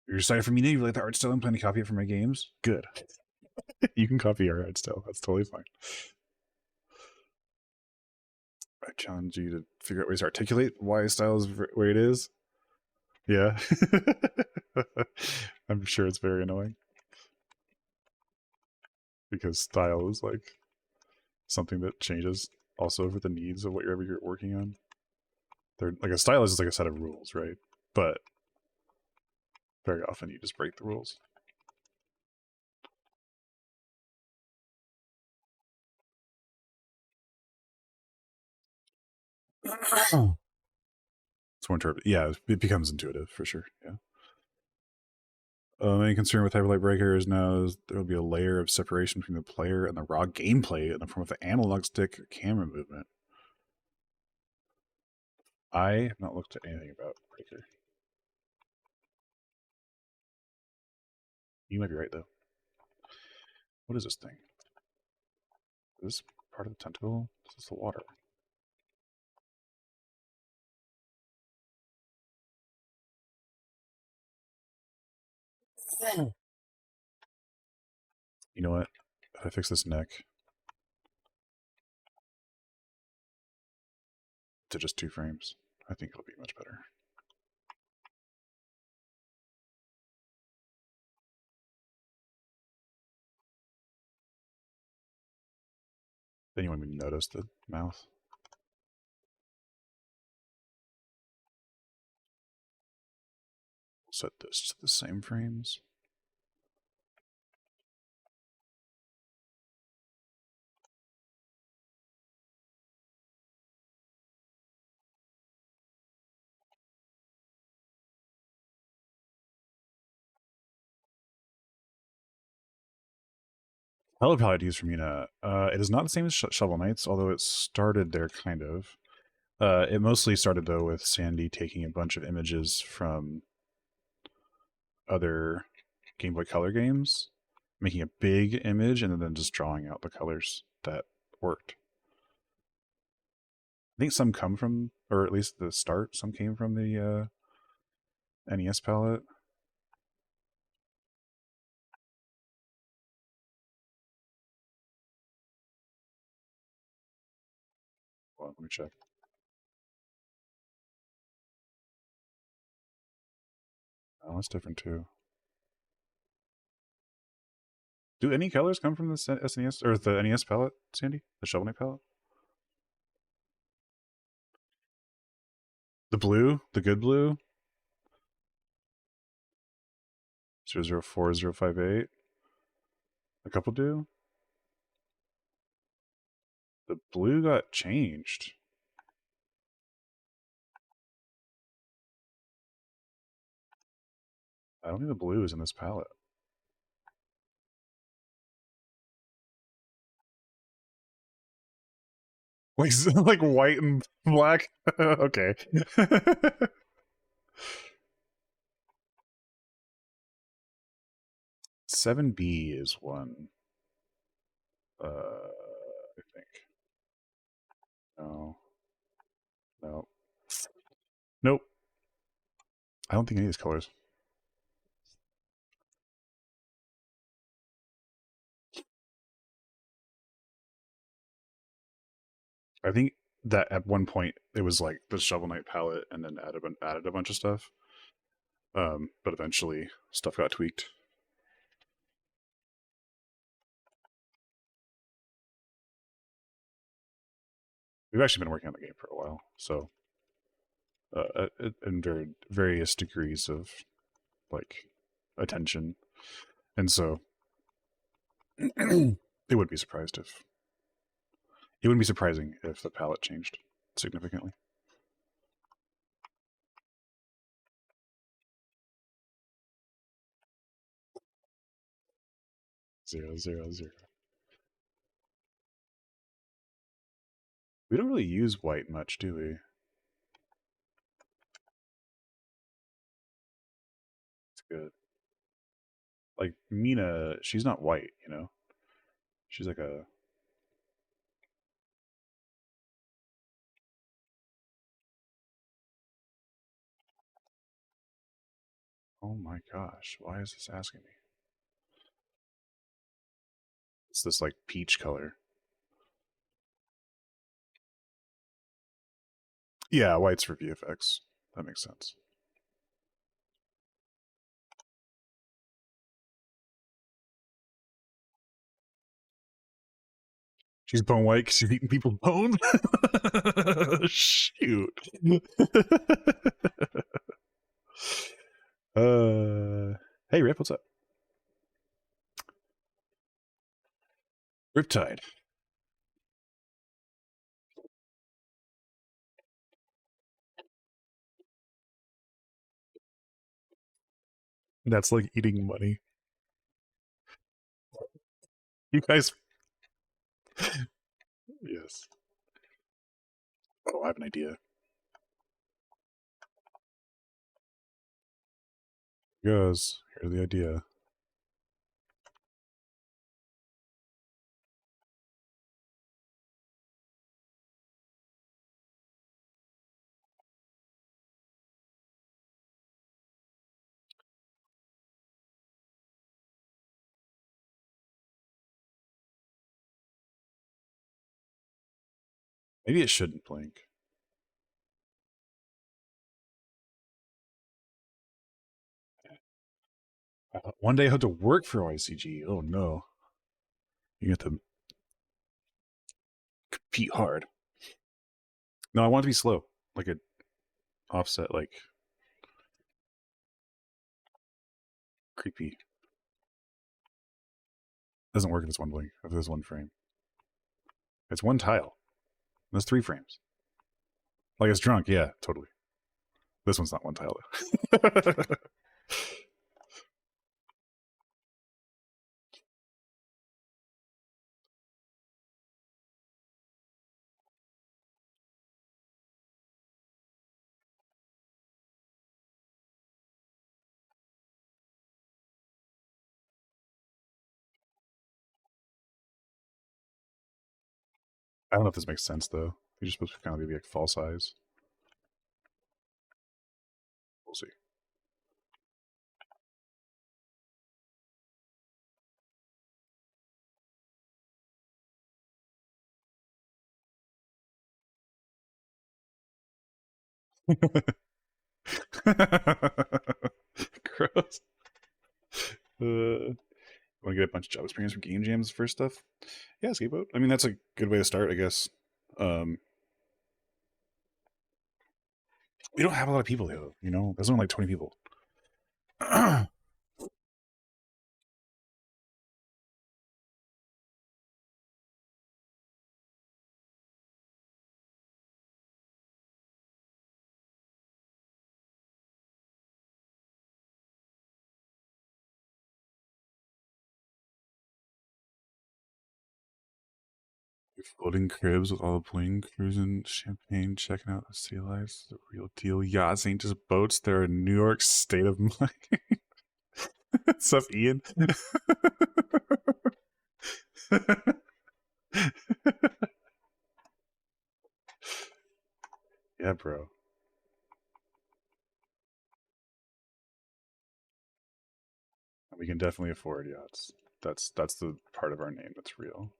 You're excited for me now? You like the art style? I'm planning to copy it for my games? Good. You can copy our art style. That's totally fine. I challenge you to figure out ways to articulate why style is the way it is. Yeah. I'm sure it's very annoying. Because style is like something that changes also for the needs of whatever you're working on. They're like a style is like a set of rules, right? But very often you just break the rules. It's more intuitive. Yeah, it becomes intuitive for sure. Yeah. Any concern with Hyperlight Breaker is now there will be a layer of separation between the player and the raw gameplay in the form of the analog stick camera movement. I have not looked at anything about Breaker. You might be right, though. What is this thing? Is this part of the tentacle? This is the water. You know what? If I fix this neck to just 2 frames, I think it'll be much better. Then you want me to notice the mouth. We'll set this to the same frames. Hello palette used for Mina. It is not the same as Shovel Knights, although it started there kind of. It mostly started though with Sandy taking a bunch of images from other Game Boy Color games, making a big image, and then just drawing out the colors that worked. I think some come from, or at least the start, some came from the NES palette. Well, let me check. Oh, that's different too. Do any colors come from the SNES or the NES palette, Sandy? The Shovel Knight palette? The blue, the good blue, 004058. A couple do. The blue got changed. I don't think the blue is in this palette. Like, like white and black? Okay. 7B is one. I think. No. No. Nope. I don't think any of these colors. I think that at one point it was like the Shovel Knight palette and then added a bunch of stuff. But eventually stuff got tweaked. We've actually been working on the game for a while, so in various degrees of like attention, and so it would be surprised if it wouldn't be surprising if the palette changed significantly. Zero, zero, zero. We don't really use white much, do we? It's good. Like Mina, she's not white, you know? She's like a. Oh my gosh, why is this asking me? It's this like peach color. Yeah, white's for VFX. That makes sense. She's bone white because she's eating people's bones? Shoot. Hey, Rip, what's up? Riptide. That's like eating money. You guys. Yes. Oh, I have an idea. Goes. Here's the idea. Maybe it shouldn't blink. One day I have to work for YCG. Oh no. You have to compete hard. No, I want it to be slow. Like a offset, like creepy. Doesn't work if it's one blink. If there's one frame. It's one tile. There's 3 frames. Like it's drunk, yeah, totally. This one's not one tile though. I don't know if this makes sense though. You're just supposed to kind of be like false eyes. We'll see. Gross. Want to get a bunch of job experience from game jams for stuff? Yeah, skateboat. I mean, that's a good way to start, I guess. Um, we don't have a lot of people though. You know, there's only like 20 people. Floating cribs with all the bling, cruising champagne, checking out the sea lights, the real deal. Yachts ain't just boats; they're a New York state of mind. What's up, Ian? Yeah, bro. We can definitely afford yachts. That's the part of our name that's real.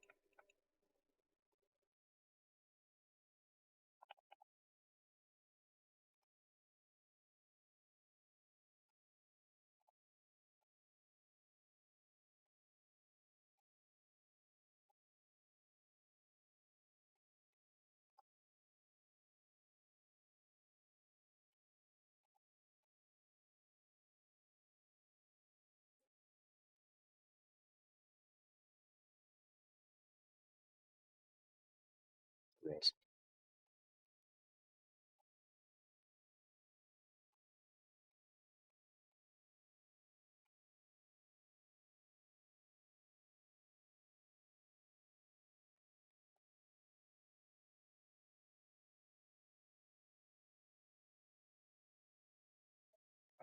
Yes.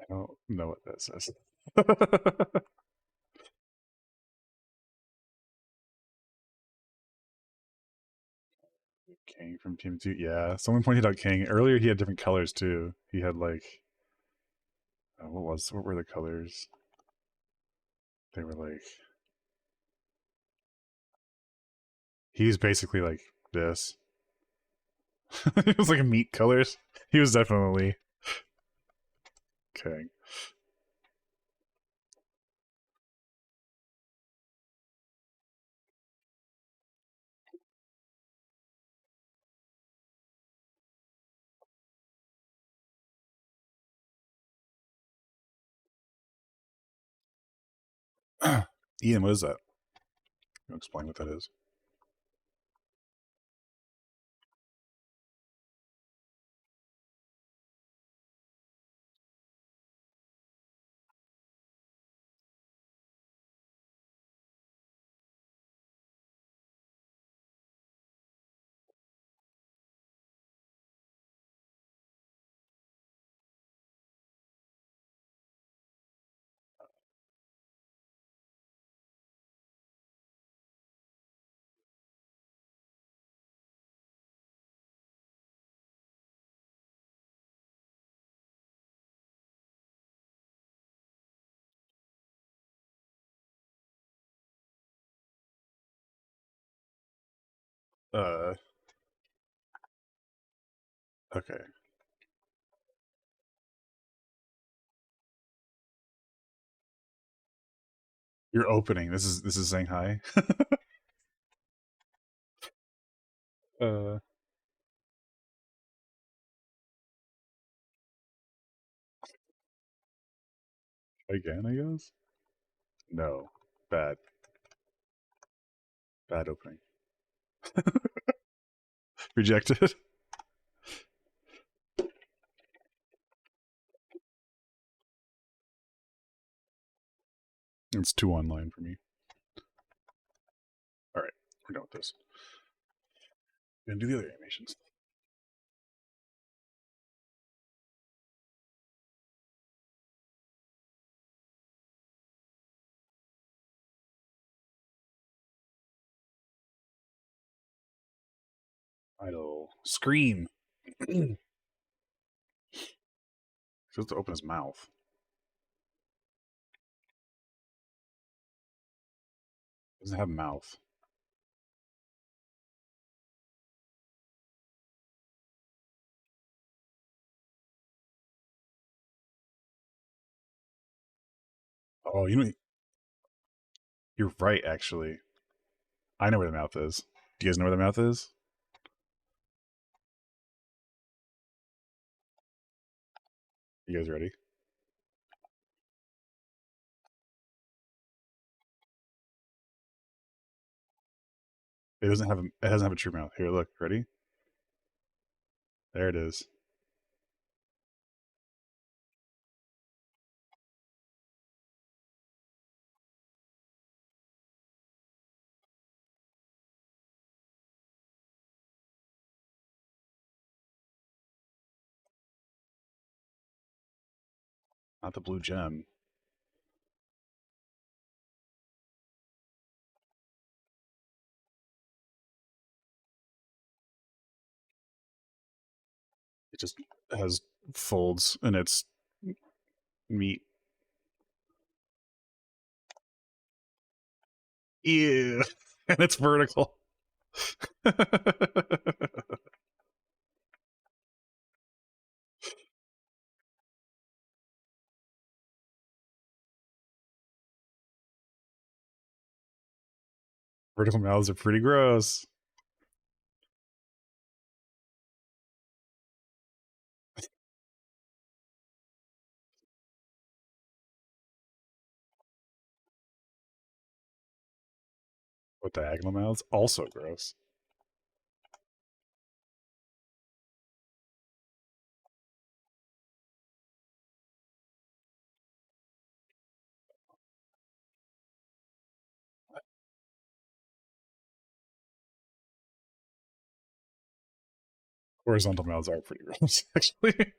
I don't know what that says. King from Team 2. Yeah, someone pointed out King. Earlier he had different colors too. He had like what were the colors? They were like he was basically like this. It was like meat colors. He was definitely King. Ian, what is that? Can you explain what that is? Uh, okay. You're opening. This is saying hi. uh, again, I guess. No, bad, bad opening. Rejected. It's too online for me. All right, we're done with this. We're gonna do the other animations. Idle scream. He has to open his mouth. He doesn't have a mouth. Oh, you're right. Actually, I know where the mouth is. Do you guys know where the mouth is? You guys ready? It doesn't have a. It doesn't have a true mouth. Here, look. Ready? There it is. Not the blue gem. It just has folds in its meat. Ew. And it's vertical. Vertical mouths are pretty gross. With diagonal mouths, also gross. Horizontal mouths are pretty gross, actually.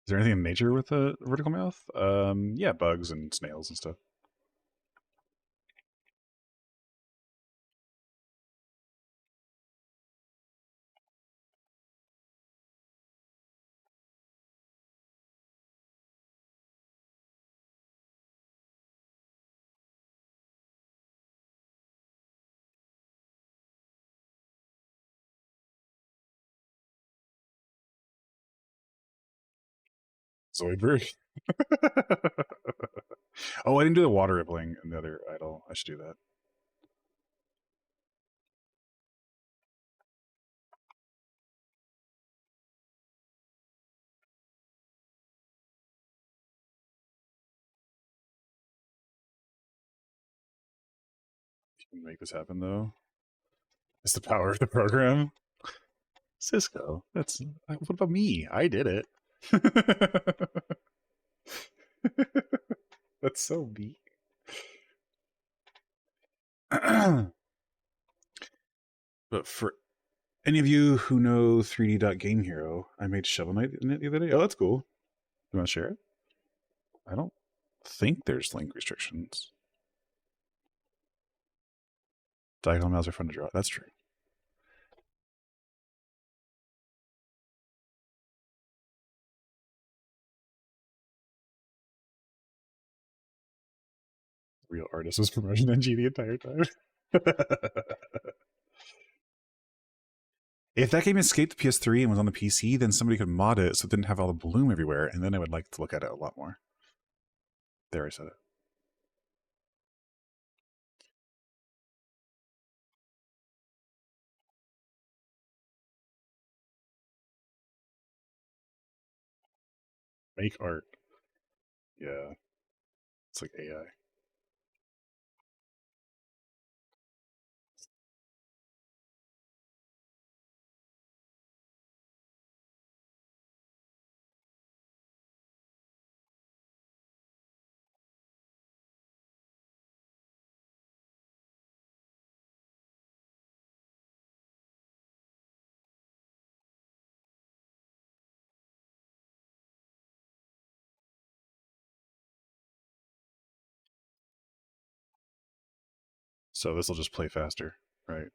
Is there anything in nature with a vertical mouth? Yeah, bugs and snails and stuff. Zoidberg. Oh, I didn't do the water rippling in the other idol. I should do that. You can make this happen though. It's the power of the program. Cisco. That's what about me? I did it. That's so me. But for any of you who know 3D Game Hero, I made Shovel Knight in it the other day. Oh, that's cool. You want to share it? I don't think there's link restrictions. Diagonal mouse are fun to draw. That's true. Real artist was promotion NG the entire time. If that game escaped the PS3 and was on the PC, then somebody could mod it so it didn't have all the bloom everywhere, and then I would like to look at it a lot more. There, I said it. Make art. Yeah, it's like AI. So this will just play faster, right?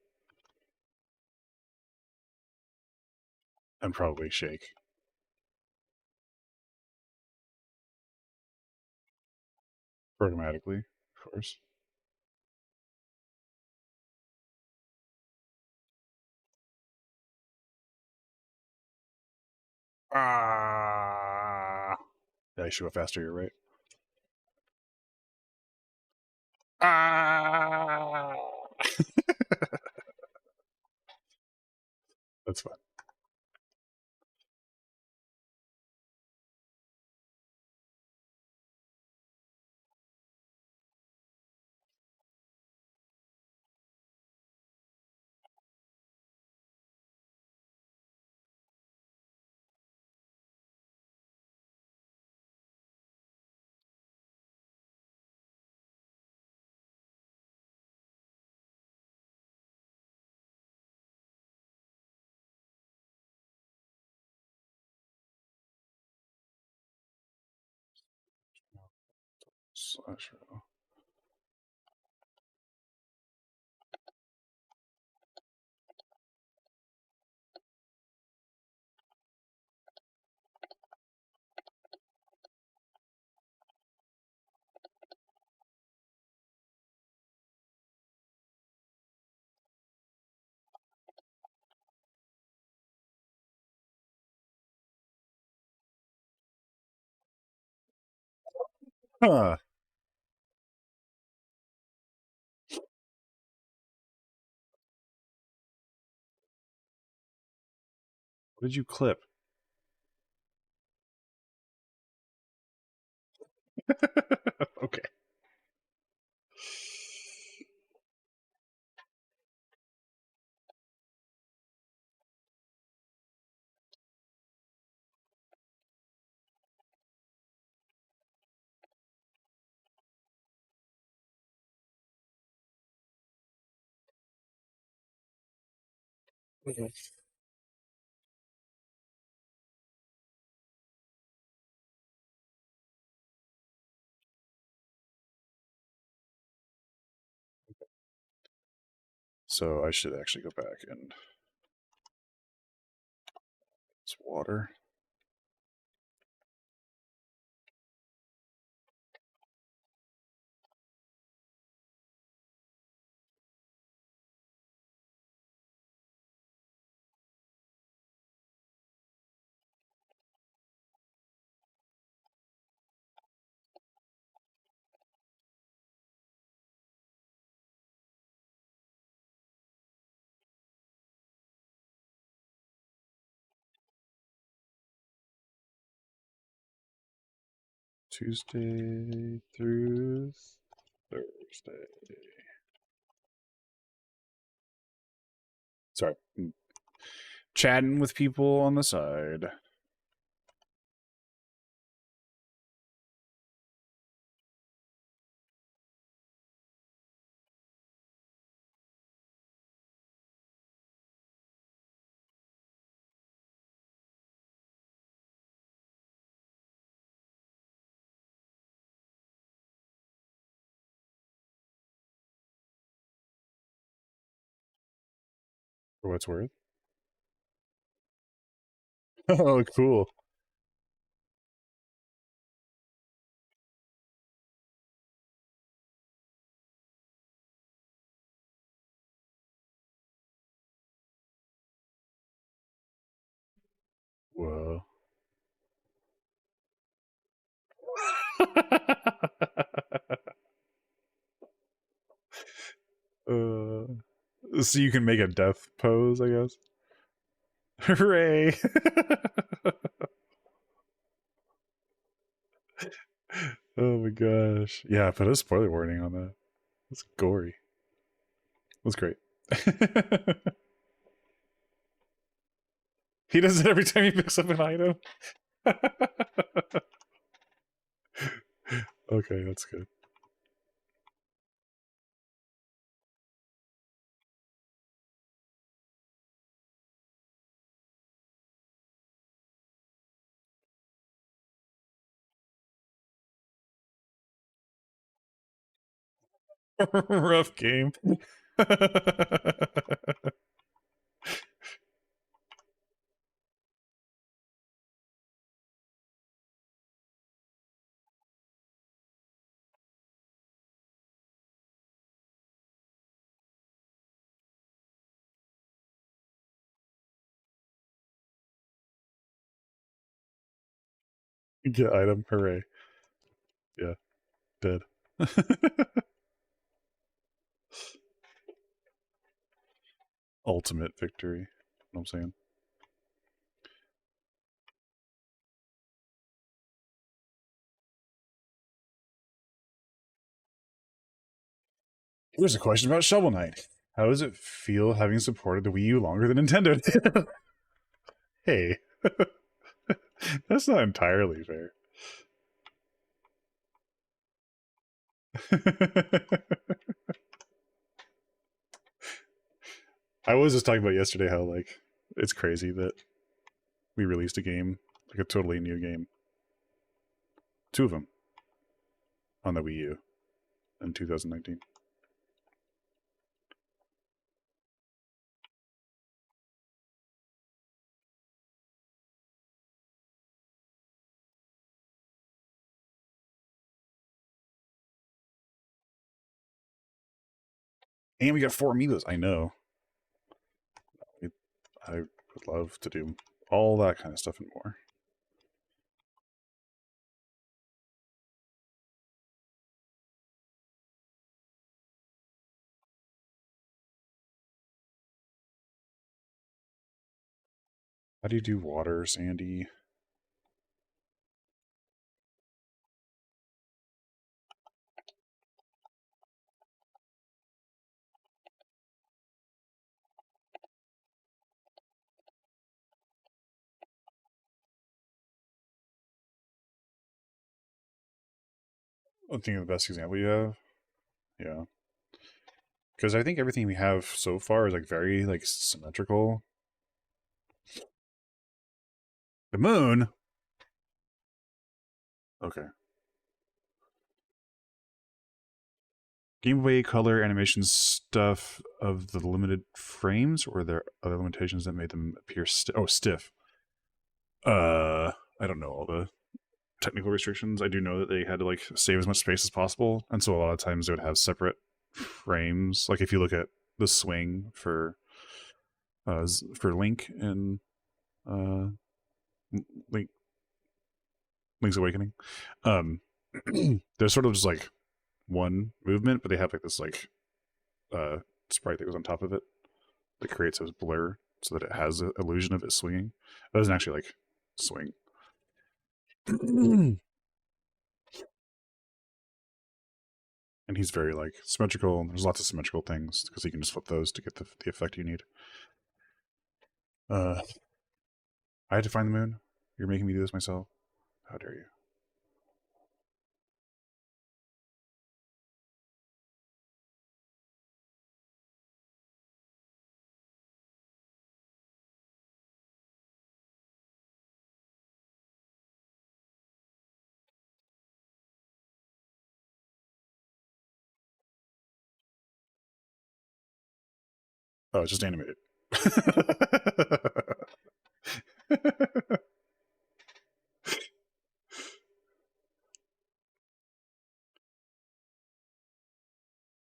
And probably shake. Programmatically, of course. Ah. Yeah, I should go faster, you're right. Ah. That's fun. Slash. Huh. What did you clip? Okay. So I should actually go back and it's water. Tuesday through Thursday. Sorry. Chatting with people on the side. For what it's worth. Oh, cool. Whoa. So you can make a death pose, I guess. Hooray! Oh my gosh. Yeah, put a spoiler warning on that. It's gory. That's great. He does it every time he picks up an item. Okay, that's good. Rough game. Get item, hooray. Yeah, dead. Ultimate victory. You know what I'm saying? Here's a question about Shovel Knight. How does it feel having supported the Wii U longer than Nintendo did? Hey, that's not entirely fair. I was just talking about yesterday how like it's crazy that we released a game, like a totally new game, two of them on the Wii U in 2019. And we got 4 amiibos. I know. I would love to do all that kind of stuff and more. How do you do water, Sandy? I think of the best example you have. Yeah. Because I think everything we have so far is like very like symmetrical. The moon. Okay. Game Boy Color animation stuff of the limited frames, or are there other limitations that made them appear stiff? I don't know all the technical restrictions. I do know that they had to like save as much space as possible, and so a lot of times they would have separate frames. Like if you look at the swing for Link in uh, Link Link's Awakening, um, there's sort of just like one movement, but they have like this like uh, sprite that goes on top of it that creates a blur so that it has the illusion of it swinging. It doesn't actually like swing. And he's very like symmetrical. There's lots of symmetrical things because you can just flip those to get the effect you need. I had to find the moon. You're making me do this myself. How dare you? Oh, it's just animated.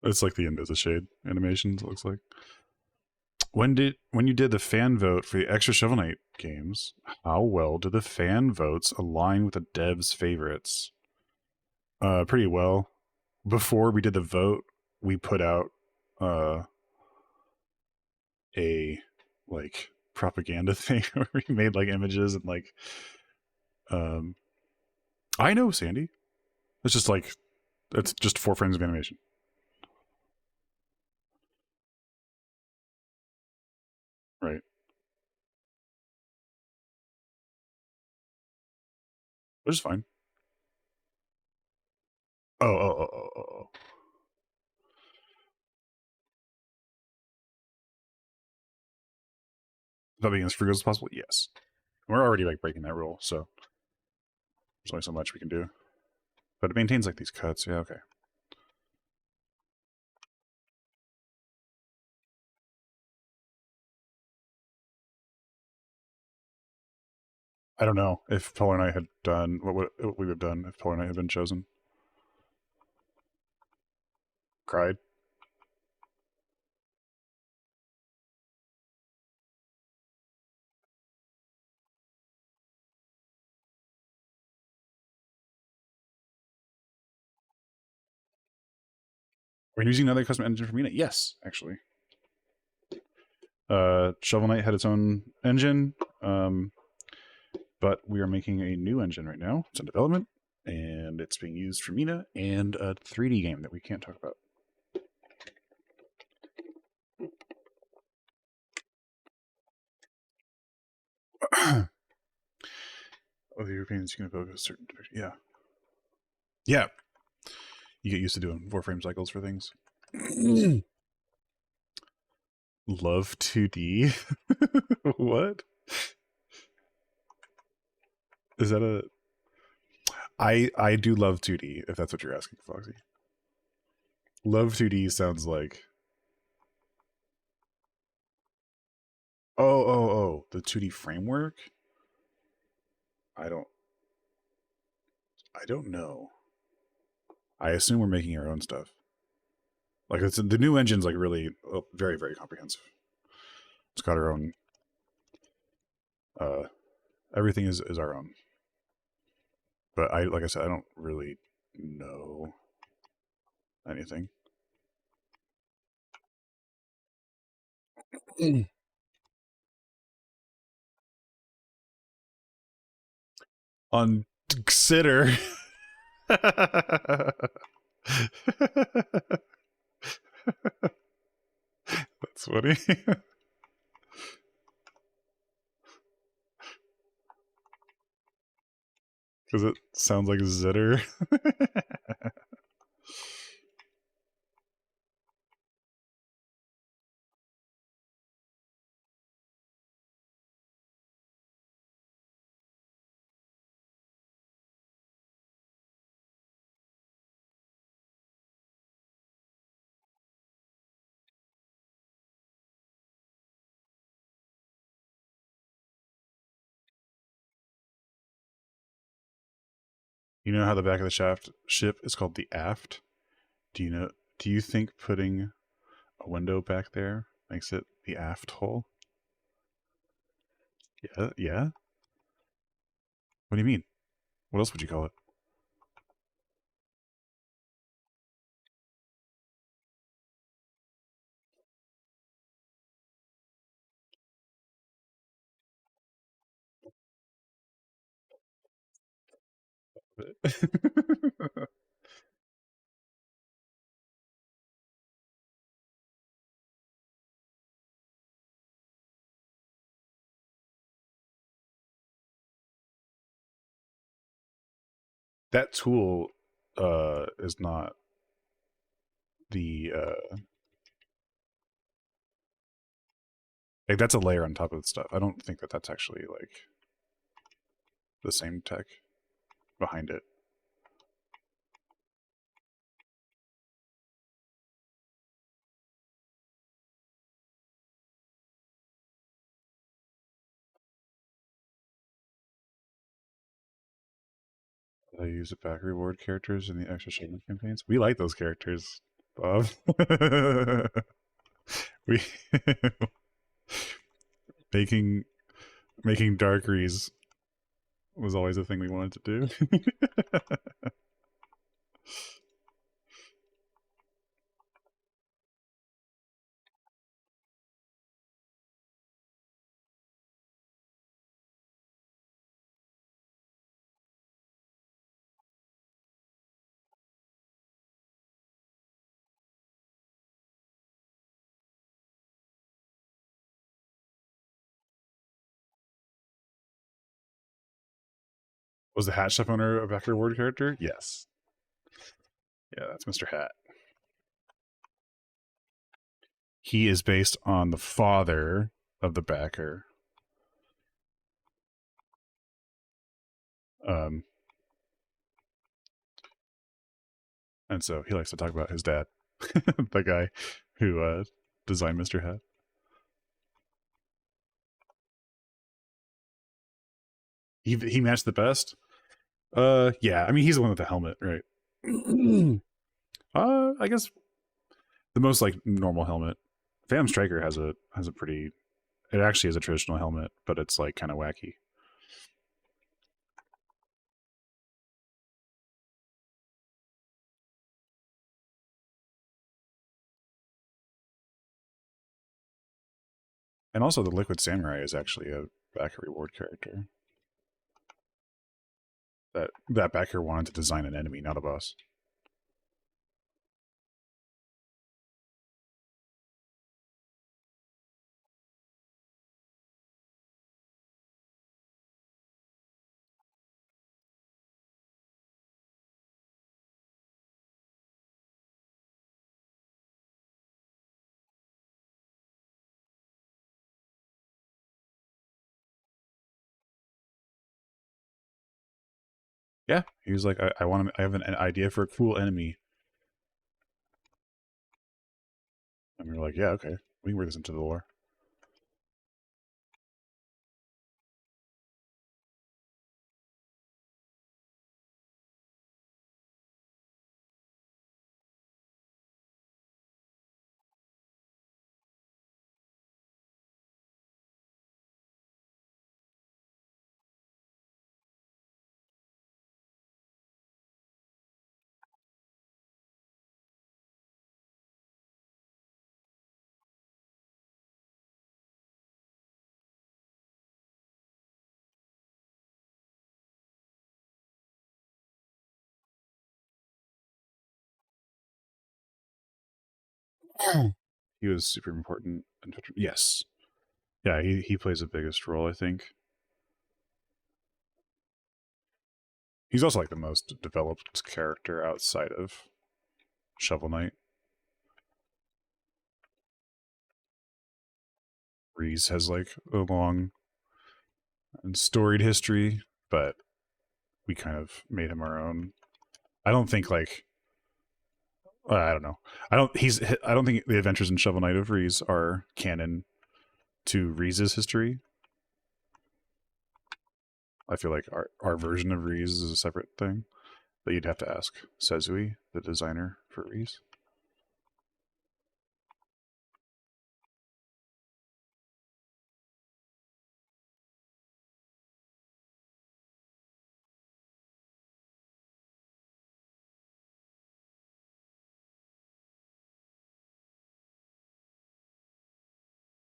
It's like the end of the shade animations. It looks like. When you did the fan vote for the extra Shovel Knight games, how well did the fan votes align with the devs' favorites? Pretty well. Before we did the vote, we put out uh a like propaganda thing where we made like images and like um I know, Sandy. It's just like it's just 4 frames of animation. Right. Which is fine. Oh. About being as frugal as possible? Yes. We're already like breaking that rule, so there's only so much we can do. But it maintains like these cuts. Yeah, okay. I don't know if Polar Knight had done what we would have done if Polar Knight had been chosen. Cried. Are you using another custom engine for Mina? Yes, actually. Shovel Knight had its own engine, but we are making a new engine right now. It's in development, and it's being used for Mina and a 3D game that we can't talk about. Oh, the Europeans can evoke a certain direction. Yeah. Yeah. You get used to doing 4 frame cycles for things. Love 2D? What? Is that a I do love 2D, if that's what you're asking, Foxy. Love 2D sounds like the 2D framework? I don't I don't know. I assume we're making our own stuff. Like the new engine's like really very very comprehensive. It's got our own uh everything is our own. But I like I said I don't really know anything. On consider That's funny. Because it sounds like zitter. You know how the back of the shaft ship is called the aft? Do you know? Do you think putting a window back there makes it the aft hole? Yeah, yeah. What do you mean? What else would you call it? That tool is not the like that's a layer on top of the stuff. I don't think that that's actually like the same tech behind it. They use the back reward characters in the extra shipment campaigns. We like those characters, Bob. we making making darkeries was always a thing we wanted to do. Was the Hat Chef owner a back reward character? Yes. Yeah, that's Mr. Hat. He is based on the father of the backer. Um, and so he likes to talk about his dad, the guy who designed Mr. Hat. He matched the best. Yeah. I mean, he's the one with the helmet, right? I guess the most like normal helmet. Phantom Striker has a pretty. It actually is a traditional helmet, but it's like kind of wacky. And also, the Liquid Samurai is actually a backer reward character. That backer wanted to design an enemy, not a boss. Yeah, he was like, I want to. I have an idea for a cool enemy, and we were like, yeah, okay, we can work this into the lore. He was super important. Yes, yeah, he plays the biggest role, I think. He's also like the most developed character outside of Shovel Knight. Reese has like a long and storied history, but we kind of made him our own. I don't think like I don't know. I don't think the Adventures in Shovel Knight of Reese are canon to Reese's history. I feel like our version of Reese is a separate thing. But you'd have to ask Sezui, the designer for Reese.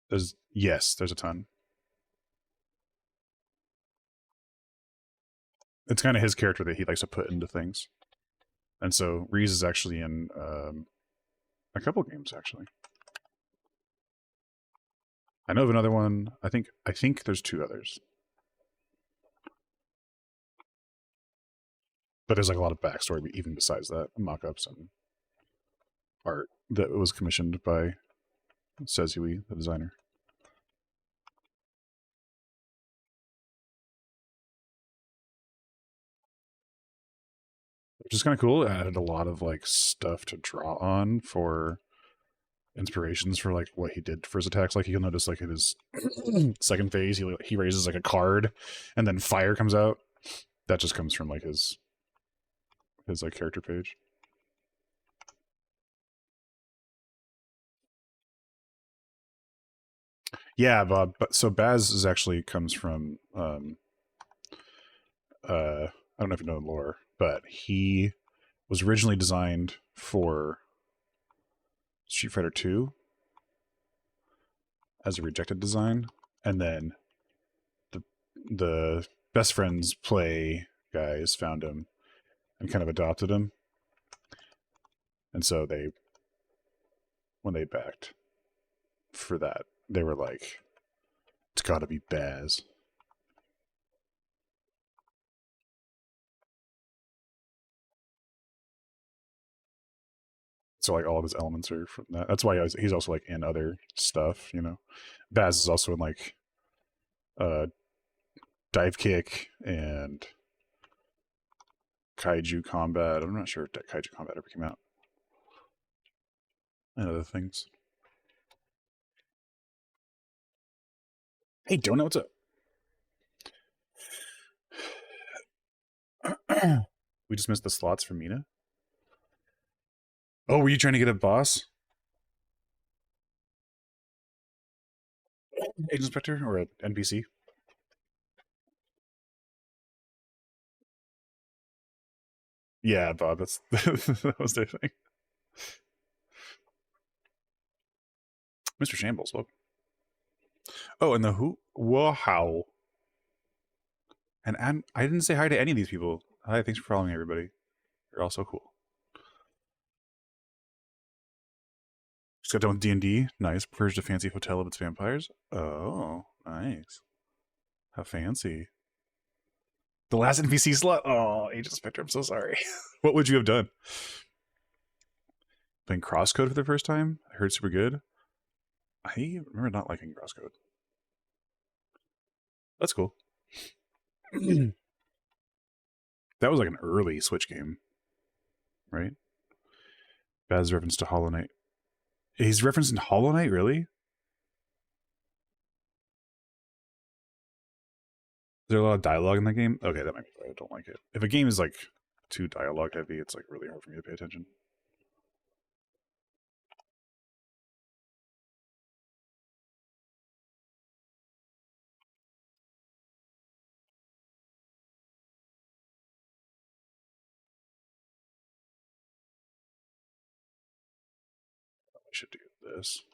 There's a ton. It's kind of his character that he likes to put into things. And so Reese is actually in a couple games actually. I know of another one. I think there's two others. But there's like a lot of backstory even besides that, mock-ups and art that was commissioned by Sezui, the designer. Which is kind of cool. It added a lot of like stuff to draw on for inspirations for like what he did for his attacks. Like you'll notice like in his second phase, he raises like a card, and then fire comes out. That just comes from like his like character page. Yeah, Bob. But so Baz is actually comes from I don't know if you know the lore, but he was originally designed for Street Fighter 2 as a rejected design, and then the the best friends play guys found him and kind of adopted him, and so they when they backed for that, they were like, "It's got to be Baz." So like all of his elements are from that. That's why he's also like in other stuff. You know, Baz is also in like uh, Dive Kick and Kaiju Combat. I'm not sure if Kaiju Combat ever came out, and other things. Hey, Donut, what's up? We just missed the slots for Mina. Oh, were you trying to get a boss? Agent Inspector or an NPC? Yeah, Bob, that's that was their thing. Mr. Shambles, welcome. Oh, and the who? Wow. And I didn't say hi to any of these people. Hi, thanks for following everybody. You're all so cool. Just got done with D&D. Nice. Purged a fancy hotel of its vampires. Oh, nice. How fancy. The last NPC slot. Oh, Agent Spectre, I'm so sorry. What would you have done? Playing Crosscode for the first time? I heard super good. I remember not liking Crosscode. That's cool. That was like an early Switch game, right? Baz reference to Hollow Knight. He's referencing Hollow Knight, really? Is there a lot of dialogue in that game? Okay, that might be why I don't like it. If a game is like too dialogue heavy, it's like really hard for me to pay attention. I should do this.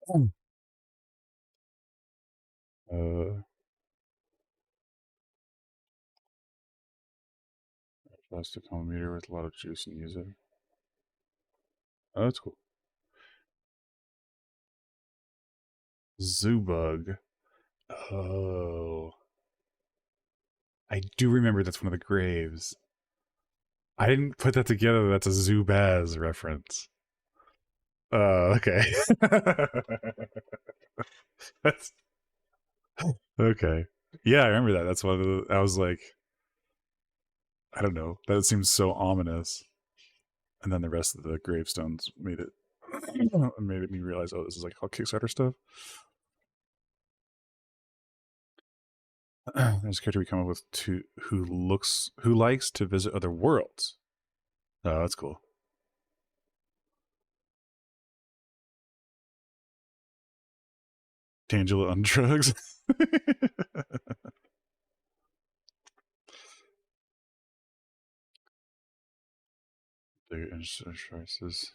Uh, plastic meter with a lot of juice and use it. Oh, that's cool. Zoobug. Oh. I do remember that's one of the graves. I didn't put that together. That's a Zubaz reference. Okay. That's okay. Yeah, I remember that. That's one of the. I was like, I don't know. That seems so ominous. And then the rest of the gravestones made it made me realize, oh, this is like all Kickstarter stuff. There's a character we come up with who likes to visit other worlds. Oh, that's cool. Tangela on drugs. Their choices.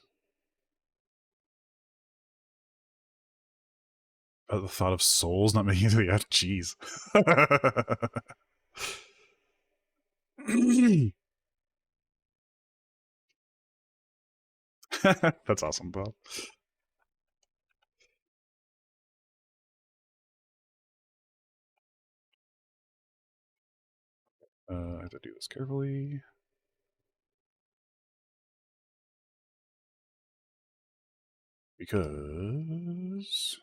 The thought of souls not making it to the F. Jeez. That's awesome, Bob. I have to do this carefully. Because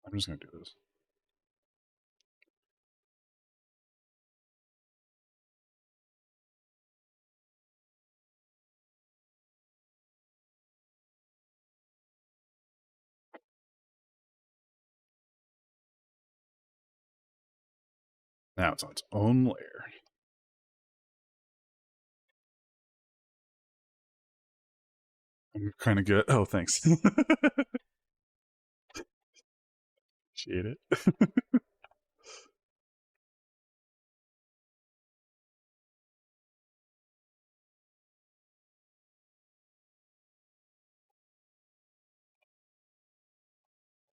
I'm just gonna do this. Now it's on its own layer. I'm kind of good. Oh, thanks. Appreciate it.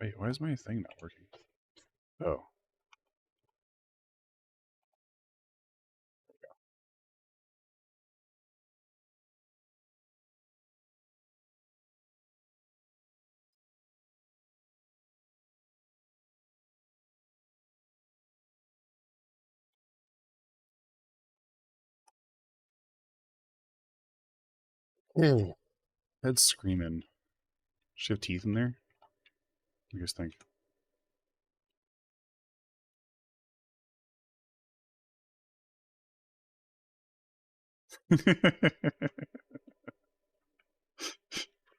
Wait, why is my thing not working? Oh, oh. Head's screaming. Does she have teeth in there? What do you guys think?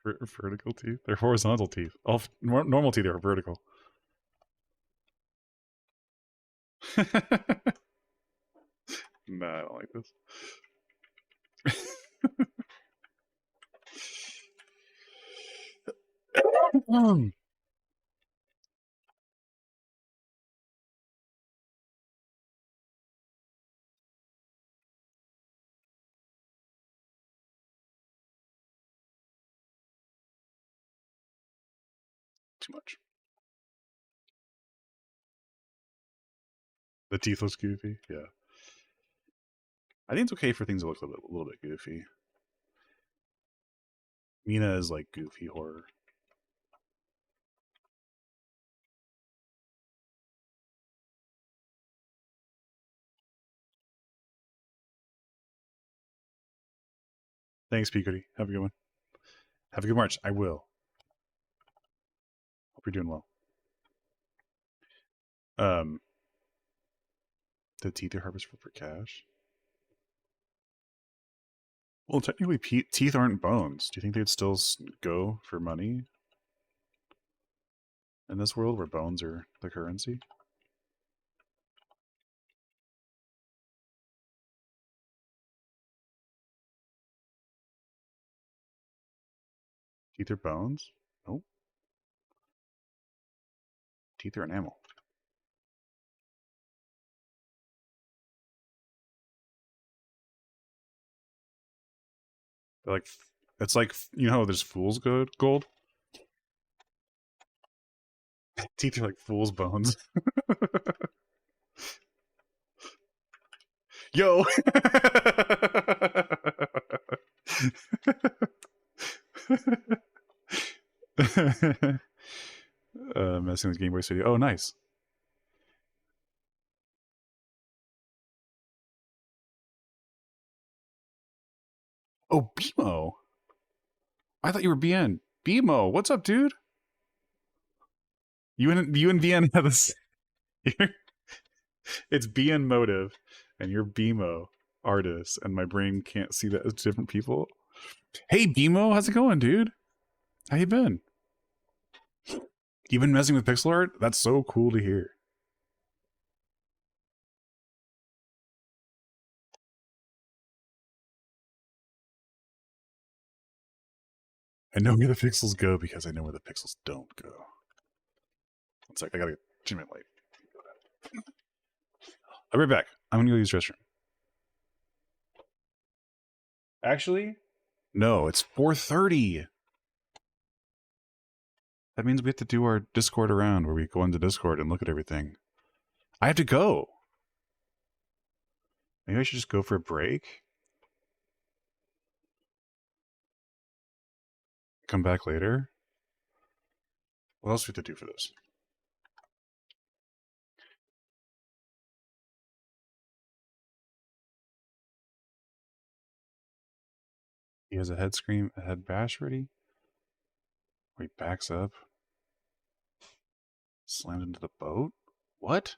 Vertical teeth? They're horizontal teeth. All normal teeth are vertical. Nah, I don't like this. Too much. The teeth looks goofy. Yeah. I think it's okay for things to look a little bit goofy. Mina is like goofy horror. Thanks, Peacoty. Have a good one. Have a good March. I will. Hope you're doing well. The teeth are harvested for cash. Well, technically, teeth aren't bones. Do you think they'd still go for money in this world where bones are the currency? Teeth are bones? Nope. Teeth are enamel. They're like, it's like, you know how there's fool's gold? Teeth are like fool's bones. Yo! Messing with Game Boy Studio. Oh, nice. Oh, BMO. I thought you were BN. BMO, what's up, dude? You and BN have this. It's BN Motive, and you're BMO artist, and my brain can't see that as different people. Hey, BMO, how's it going, dude? How you been? You been messing with pixel art? That's so cool to hear. I know where the pixels go because I know where the pixels don't go. It's like I gotta change my light. I'll be right back. I'm gonna go use the restroom. Actually, no, it's 4:30. That means we have to do our Discord around where we go into Discord and look at everything. I have to go. Maybe I should just go for a break. Come back later. What else do we have to do for this? He has a head scream, a head bash ready. Where he backs up. Slams into the boat? What?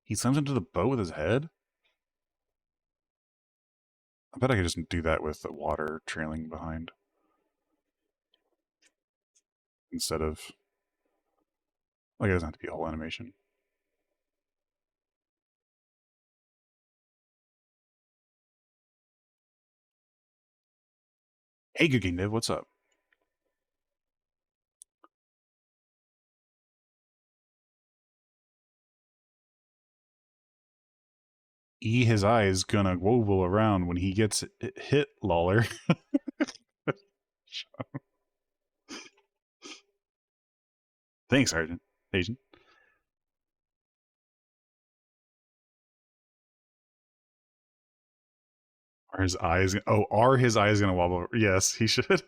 He slams into the boat with his head? I bet I could just do that with the water trailing behind. Instead of... Like, it doesn't have to be a whole animation. Hey, Good Game Div, what's up? His eye is gonna wobble around when he gets hit, Lawler. Thanks, Sergeant. Agent. Are his eyes... Oh, are his eyes gonna wobble? Yes, he should.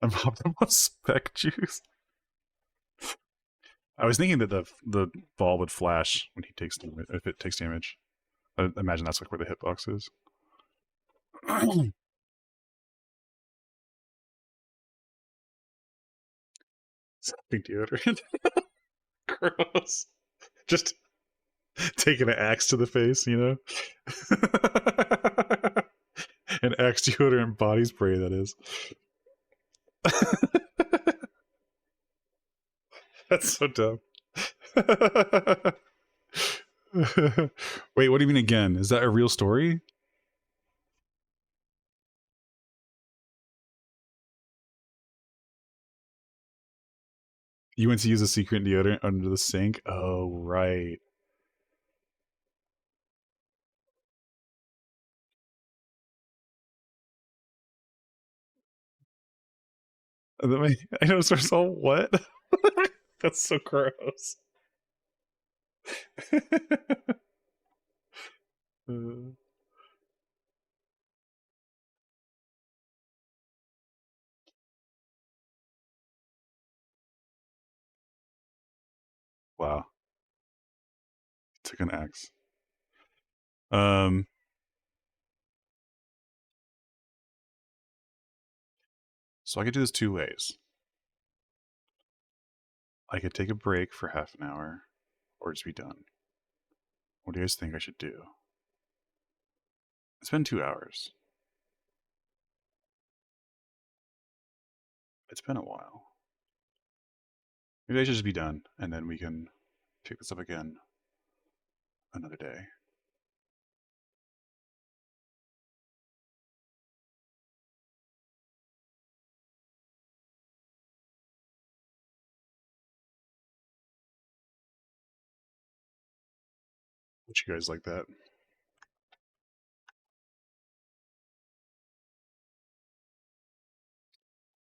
I'm optimal spec juice. I was thinking that the ball would flash when he takes damage, if it takes damage. I imagine that's like where the hitbox is. Big deodorant. Gross. Just taking an axe to the face, you know? An axe deodorant body spray, that is. That's so dumb. Wait, what do you mean again? Is that a real story? You went to use a secret deodorant under the sink? Oh, right. I know, it's all what? That's so gross. uh, wow. Took an axe. Um, so I could do this two ways. I could take a break for half an hour, or just be done. What do you guys think I should do? It's been 2 hours. It's been a while. Maybe I should just be done, and then we can pick this up again another day. Would you guys like that?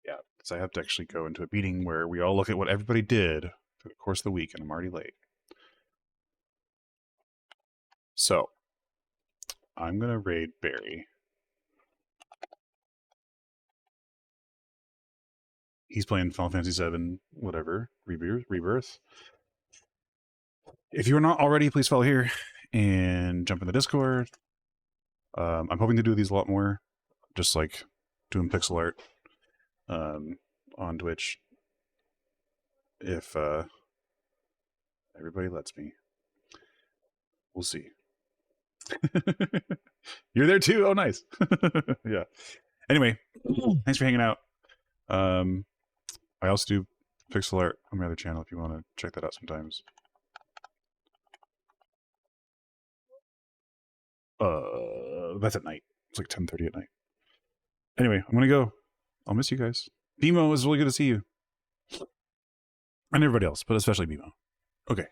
Yeah, because I have to actually go into a meeting where we all look at what everybody did through the course of the week, and I'm already late. So, I'm going to raid Barry. He's playing Final Fantasy VII, whatever, Rebirth. If you're not already, please follow here and jump in the Discord. I'm hoping to do these a lot more, just like doing pixel art on Twitch, if everybody lets me. We'll see. You're there too? Oh, nice. Yeah. Anyway, thanks for hanging out. I also do pixel art on my other channel if you want to check that out sometimes. That's at night. It's like 10:30 at night. Anyway, I'm gonna go. I'll miss you guys. BMO, it was really good to see you. And everybody else, but especially BMO. Okay.